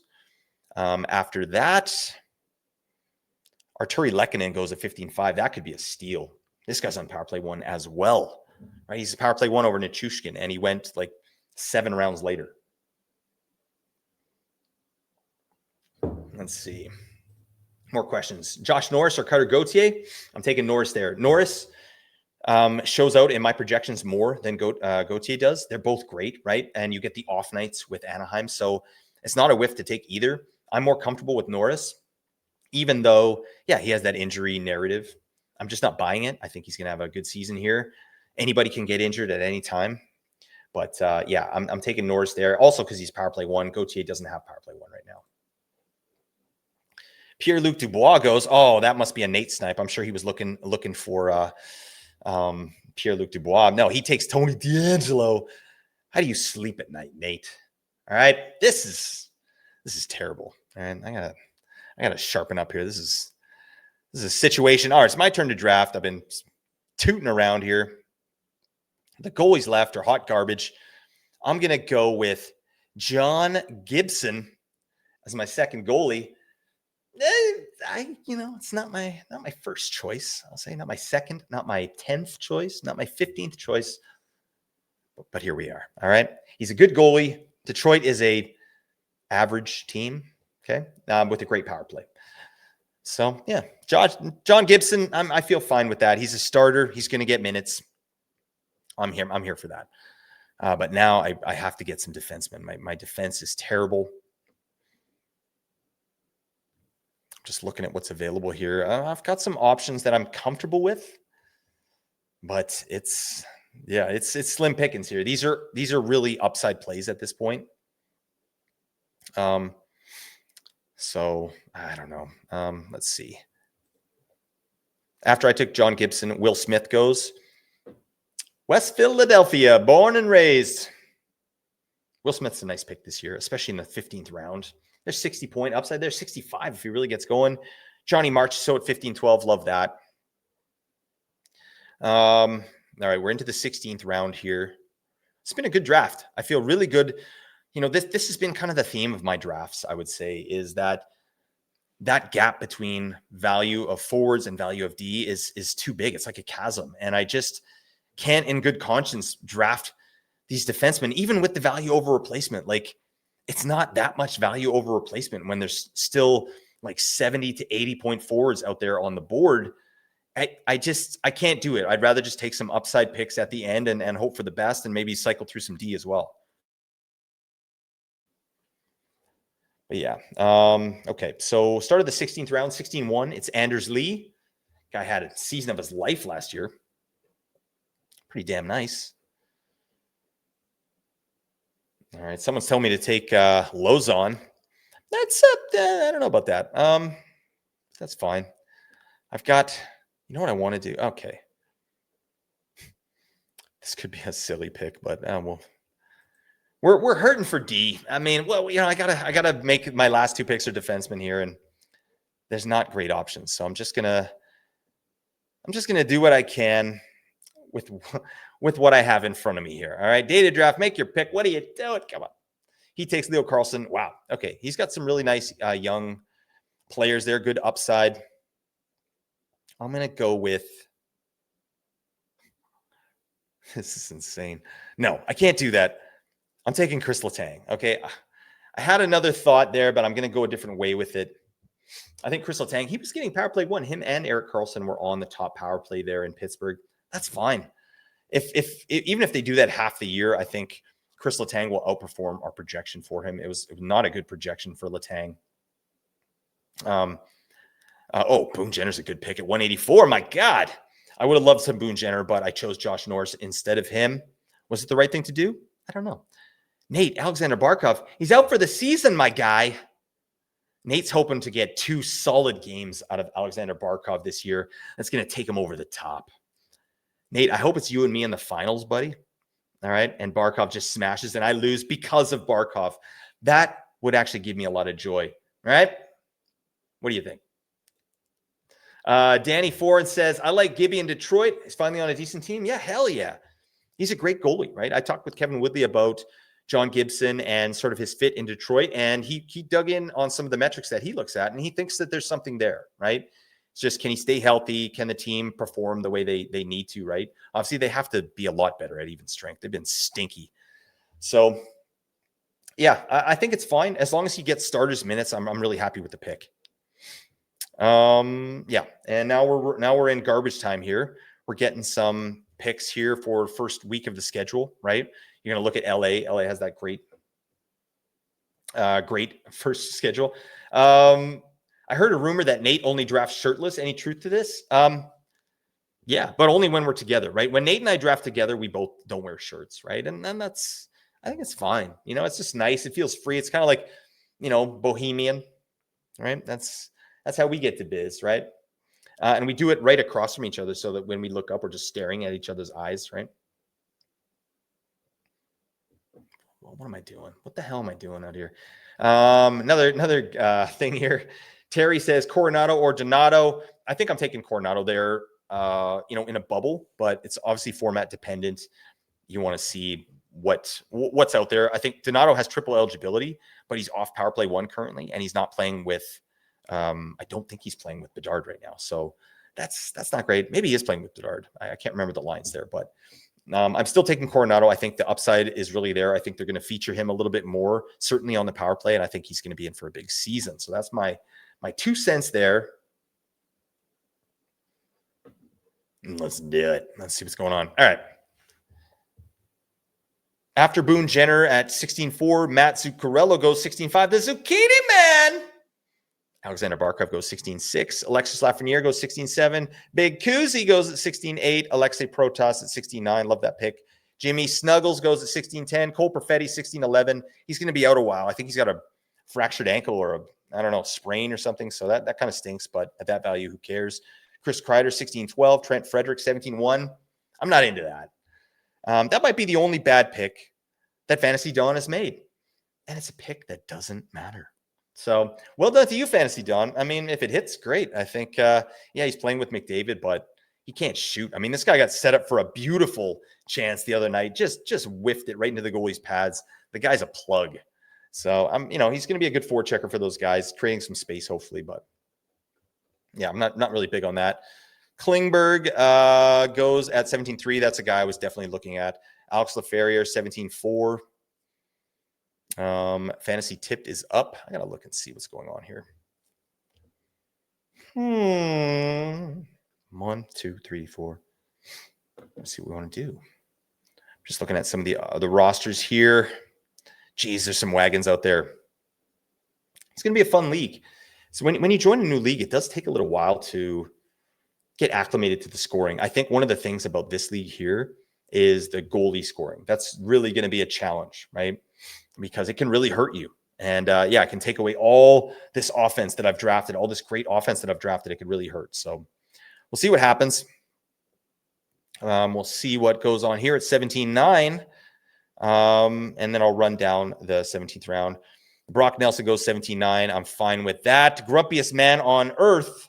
After that, Arturi Lehkonen goes at 15-5. That could be a steal. This guy's on power play 1 as well. Right? He's a power play 1 over Nichushkin, and he went like 7 rounds later. Let's see. More questions. Josh Norris or Cutter Gauthier? I'm taking Norris there. Norris shows out in my projections more than Gauthier does. They're both great, right? And you get the off nights with Anaheim. So it's not a whiff to take either. I'm more comfortable with Norris, even though, yeah, he has that injury narrative. I'm just not buying it. I think he's going to have a good season here. Anybody can get injured at any time. But yeah, I'm taking Norris there. Also because he's power play 1. Gauthier doesn't have power play 1 right now. Pierre-Luc Dubois goes, oh, that must be a Nate snipe. I'm sure he was looking for Pierre-Luc Dubois. No, he takes Tony DeAngelo. How do you sleep at night, Nate? All right, this is terrible. And I gotta sharpen up here. This is a situation. All right, it's my turn to draft. I've been tooting around here. The goalies left are hot garbage. I'm gonna go with John Gibson as my second goalie. It's not my first choice. I'll say not my second, not my 10th choice, not my 15th choice. But here we are. All right. He's a good goalie. Detroit is a average team. Okay. With a great power play. So yeah, John Gibson, I feel fine with that. He's a starter. He's going to get minutes. I'm here for that. But now I have to get some defensemen. My defense is terrible. Just looking at what's available here. I've got some options that I'm comfortable with, but it's slim pickings here. These are really upside plays at this point. So I don't know. Let's see. After I took John Gibson, Will Smith goes. West Philadelphia, born and raised. Will Smith's a nice pick this year, especially in the 15th round. There's 60-point upside there, 65 if he really gets going. Johnny March, so at 15-12, love that. All right, we're into the 16th round here. It's been a good draft. I feel really good. This has been kind of the theme of my drafts, I would say, is that gap between value of forwards and value of D is too big. It's like a chasm. And I just can't in good conscience draft these defensemen, even with the value over replacement. Like, it's not that much value over replacement when there's still like 70 to 80 point forwards out there on the board. I can't do it. I'd rather just take some upside picks at the end and hope for the best and maybe cycle through some D as well. But yeah. Okay. So started the 16th round, 16-1. It's Anders Lee. Guy had a season of his life last year. Pretty damn nice. All right. Someone's telling me to take Lozon. That's I don't know about that. That's fine. I've got, you know what I want to do? Okay. This could be a silly pick, but we're hurting for D. I mean, well, I gotta make my last two picks are defensemen here, and there's not great options. So I'm just gonna do what I can with what I have in front of me here. All right, DataDraft, make your pick. What are you doing? Come on. He takes Leo Carlson. Wow. Okay, he's got some really nice young players there. Good upside. I'm gonna go with. This is insane. No, I can't do that. I'm taking Chris Letang. Okay. I had another thought there, but I'm going to go a different way with it. I think Chris Letang, he was getting power play one. Him and Erik Karlsson were on the top power play there in Pittsburgh. That's fine. Even if they do that half the year, I think Chris Letang will outperform our projection for him. It was not a good projection for Letang. Boone Jenner's a good pick at 184. My God. I would have loved some Boone Jenner, but I chose Josh Norris instead of him. Was it the right thing to do? I don't know. Nate, Alexander Barkov, he's out for the season, my guy. Nate's hoping to get 2 solid games out of Alexander Barkov this year. That's going to take him over the top. Nate, I hope it's you and me in the finals, buddy. All right. And Barkov just smashes and I lose because of Barkov. That would actually give me a lot of joy. All right. What do you think? Danny Foran says, I like Gibby in Detroit. He's finally on a decent team. Yeah, hell yeah. He's a great goalie, right? I talked with Kevin Woodley about John Gibson and sort of his fit in Detroit, and he dug in on some of the metrics that he looks at, and he thinks that there's something there, right? It's just, can he stay healthy? Can the team perform the way they need to, right? Obviously, they have to be a lot better at even strength. They've been stinky. So, yeah, I think it's fine. As long as he gets starters minutes, I'm really happy with the pick. Yeah, and now we're in garbage time here. We're getting some picks here for first week of the schedule, right? You're going to look at LA. LA has that great first schedule. I heard a rumor that Nate only drafts shirtless. Any truth to this? Yeah, but only when we're together, right? When Nate and I draft together, we both don't wear shirts, right? And then I think it's fine. It's just nice. It feels free. It's kind of like, bohemian, right? That's how we get to biz, right? And we do it right across from each other so that when we look up, we're just staring at each other's eyes, right? Well, what am I doing? What the hell am I doing out here? Another thing here. Terry says Coronado or Donato. I think I'm taking Coronado there, in a bubble, but it's obviously format dependent. You want to see what's out there. I think Donato has triple eligibility, but he's off power play 1 currently, and he's not playing with I don't think he's playing with Bedard right now. So that's not great. Maybe he is playing with Bedard. I can't remember the lines there, but I'm still taking Coronado. I think the upside is really there. I think they're going to feature him a little bit more, certainly on the power play, and I think he's going to be in for a big season. So that's my 2 cents there. Let's do it. Let's see what's going on. All right. After Boone Jenner at 16-4, Matt Zuccarello goes 16-5. The Zucchini Man. Alexander Barkov goes 16-6. Alexis Lafreniere goes 16-7. Big Kuzi goes at 16-8. Alexei Protas at 16-9. Love that pick. Jimmy Snuggles goes at 16-10. Cole Perfetti, 16-11. He's going to be out a while. I think he's got a fractured ankle or sprain or something. So that kind of stinks, but at that value, who cares? Chris Kreider, 16-12. Trent Frederick, 17-1. I'm not into that. That might be the only bad pick that Fantasy Dawn has made. And it's a pick that doesn't matter. So well done to you, Fantasy Don. I mean, if it hits, great. I think, yeah, he's playing with McDavid, but he can't shoot. I mean, this guy got set up for a beautiful chance the other night. Just whiffed it right into the goalie's pads. The guy's a plug. So he's going to be a good forechecker for those guys, creating some space, hopefully. But yeah, I'm not really big on that. Klingberg goes at 17.3. That's a guy I was definitely looking at. Alex Laferriere, 17.4. FantasyTipped is up. I gotta look and see what's going on here. 1, 2, 3, 4. Let's see what we want to do. Just looking at some of the rosters here. Geez, there's some wagons out there. It's gonna be a fun league. So when you join a new league, it does take a little while to get acclimated to the scoring. I think one of the things about this league here is the goalie scoring. That's really going to be a challenge, right? Because it can really hurt you. And it can take away all this offense that I've drafted, all this great offense that I've drafted. It could really hurt. So we'll see what happens. We'll see what goes on here at 17.9. And then I'll run down the 17th round. Brock Nelson goes 17.9. I'm fine with that. Grumpiest man on earth.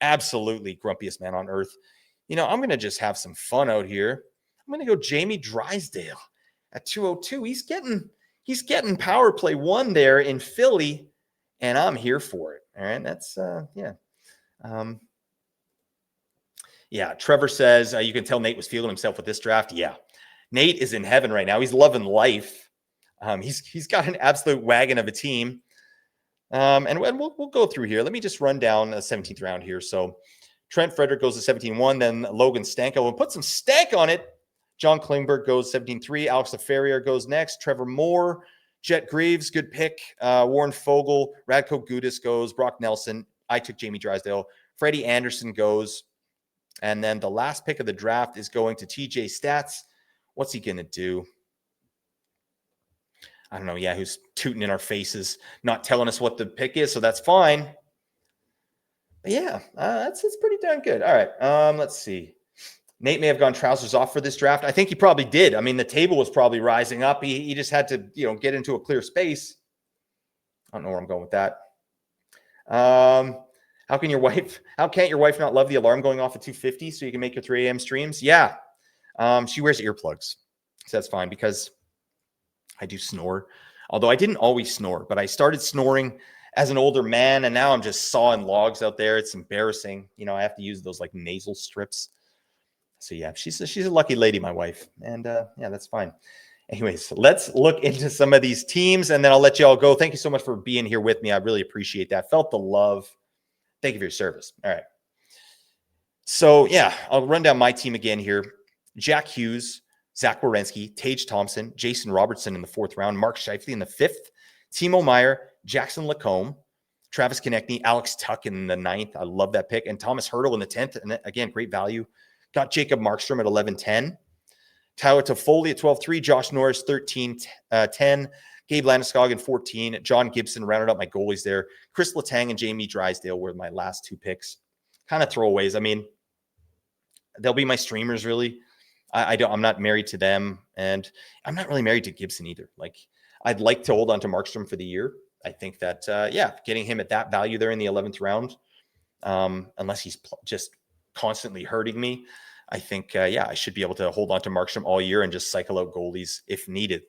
Absolutely grumpiest man on earth. I'm going to just have some fun out here. I'm going to go Jamie Drysdale at 202. He's getting power play 1 there in Philly, and I'm here for it. All right, that's Trevor says you can tell Nate was feeling himself with this draft. Yeah, Nate is in heaven right now. He's loving life. He's got an absolute wagon of a team. And we'll go through here. Let me just run down the 17th round here. So Trent Frederick goes to 17.1. Then Logan Stanko. We'll put some stank on it. John Klingberg goes 17.3. Alex Laferriere goes next. Trevor Moore. Jet Greaves, good pick. Warren Fogle. Radko Gudas goes. Brock Nelson. I took Jamie Drysdale. Freddie Anderson goes. And then the last pick of the draft is going to TJ Stats. What's he going to do? I don't know. Yeah, who's tooting in our faces, not telling us what the pick is, so that's fine. But yeah, that's pretty darn good. All right, let's see. Nate may have gone trousers off for this draft. I think he probably did. I mean, the table was probably rising up. He just had to, get into a clear space. I don't know where I'm going with that. How can't your wife not love the alarm going off at 2:50 so you can make your 3 a.m. streams? Yeah. She wears earplugs, so that's fine because I do snore. Although I didn't always snore, but I started snoring as an older man, and now I'm just sawing logs out there. It's embarrassing. I have to use those like nasal strips. So yeah, she's a lucky lady, my wife. And that's fine. Anyways, let's look into some of these teams, and then I'll let you all go. Thank you so much for being here with me. I really appreciate that. Felt the love. Thank you for your service. All right. So yeah, I'll run down my team again here. Jack Hughes, Zach Werenski, Tage Thompson, Jason Robertson in the 4th round, Mark Scheifele in the 5th, Timo Meier, Jackson Lacombe, Travis Konechny, Alex Tuck in the 9th. I love that pick. And Thomas Hertl in the 10th. And again, great value. Got Jacob Markstrom at 11.10. Tyler Toffoli at 12.3. Josh Norris, 13.10. Gabe Landeskog in 14. John Gibson rounded up my goalies there. Chris Letang and Jamie Drysdale were my last 2 picks. Kind of throwaways. I mean, they'll be my streamers, really. I'm not married to them, and I'm not really married to Gibson either. Like, I'd like to hold on to Markstrom for the year. I think that, getting him at that value there in the 11th round, unless he's just constantly hurting me, I think, I should be able to hold on to Markstrom all year and just cycle out goalies if needed.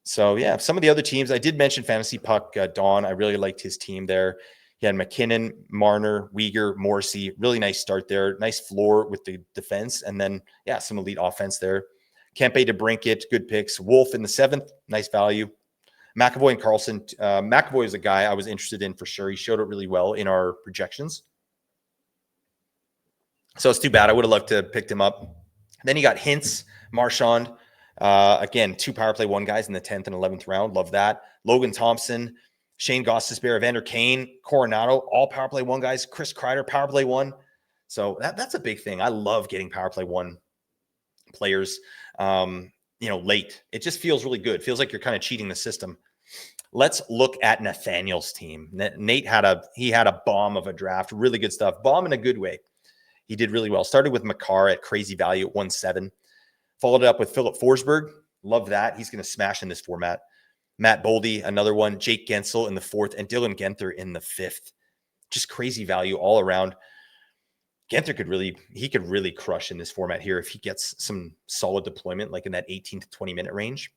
So, yeah, some of the other teams, I did mention FantasyPuck, Don. I really liked his team there. He had McKinnon, Marner, Weegar, Morrissey. Really nice start there. Nice floor with the defense. And then, some elite offense there. Kempe DeBrincat, good picks. Wolf in the 7th, nice value. McAvoy and Carlson. McAvoy is a guy I was interested in for sure. He showed it really well in our projections. So it's too bad. I would have loved to have picked him up. Then you got Hintz, Marchand. Again, 2 power play 1 guys in the 10th and 11th round. Love that. Logan Thompson, Shane Gostisbehere, Evander Kane, Coronado, all power play 1 guys. Chris Kreider, power play 1. So that's a big thing. I love getting power play 1 players, late. It just feels really good. Feels like you're kind of cheating the system. Let's look at Nathaniel's team. Nate had a bomb of a draft. Really good stuff. Bomb in a good way. He did really well. Started with Makar at crazy value at 1.7. Followed it up with Philip Forsberg. Love that. He's going to smash in this format. Matt Boldy, another one. Jake Gensel in the 4th, and Dylan Genther in the 5th. Just crazy value all around. Genther could really crush in this format here if he gets some solid deployment, like in that 18 to 20 minute range.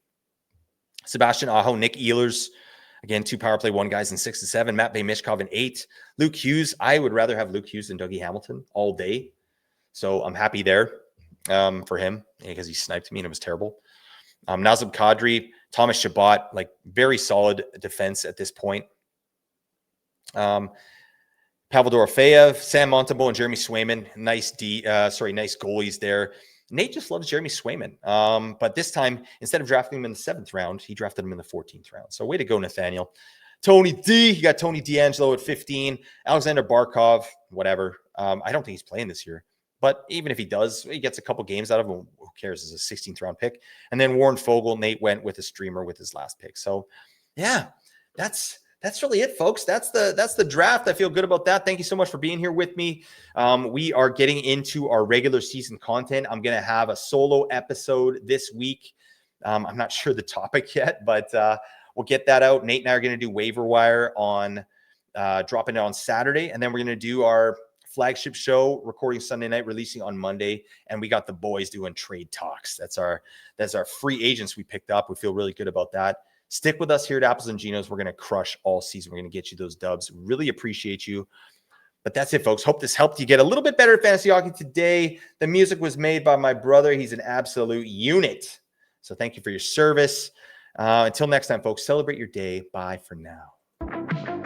Sebastian Aho, Nick Ehlers, again, 2 power play 1 guys in 6 and 7. Matt Mishkov in 8. Luke Hughes. I would rather have Luke Hughes than Dougie Hamilton all day. So I'm happy there for him because he sniped me and it was terrible. Nazem Kadri, Thomas Chabot, like very solid defense at this point. Pavel Dorofeyev, Sam Montembeault, and Jeremy Swayman. Nice goalies there. Nate just loves Jeremy Swayman. But this time, instead of drafting him in the 7th round, he drafted him in the 14th round. So way to go, Nathaniel. Tony D, you got Tony D'Angelo at 15. Alexander Barkov, whatever. I don't think he's playing this year. But even if he does, he gets a couple games out of him. Who cares? It's a 16th round pick. And then Warren Fogle, Nate went with a streamer with his last pick. So yeah, that's really it, folks. That's the draft. I feel good about that. Thank you so much for being here with me. We are getting into our regular season content. I'm going to have a solo episode this week. I'm not sure the topic yet, but we'll get that out. Nate and I are going to do waiver wire on dropping it on Saturday. And then we're going to do our flagship show, recording Sunday night, releasing on Monday. And we got the boys doing trade talks. That's our free agents we picked up. We feel really good about that. Stick with us here at Apples and Ginos. We're going to crush all season. We're going to get you those dubs. Really appreciate you. But that's it, folks. Hope this helped you get a little bit better at fantasy hockey today. The music was made by my brother. He's an absolute unit. So thank you for your service. Until next time, folks, celebrate your day. Bye for now.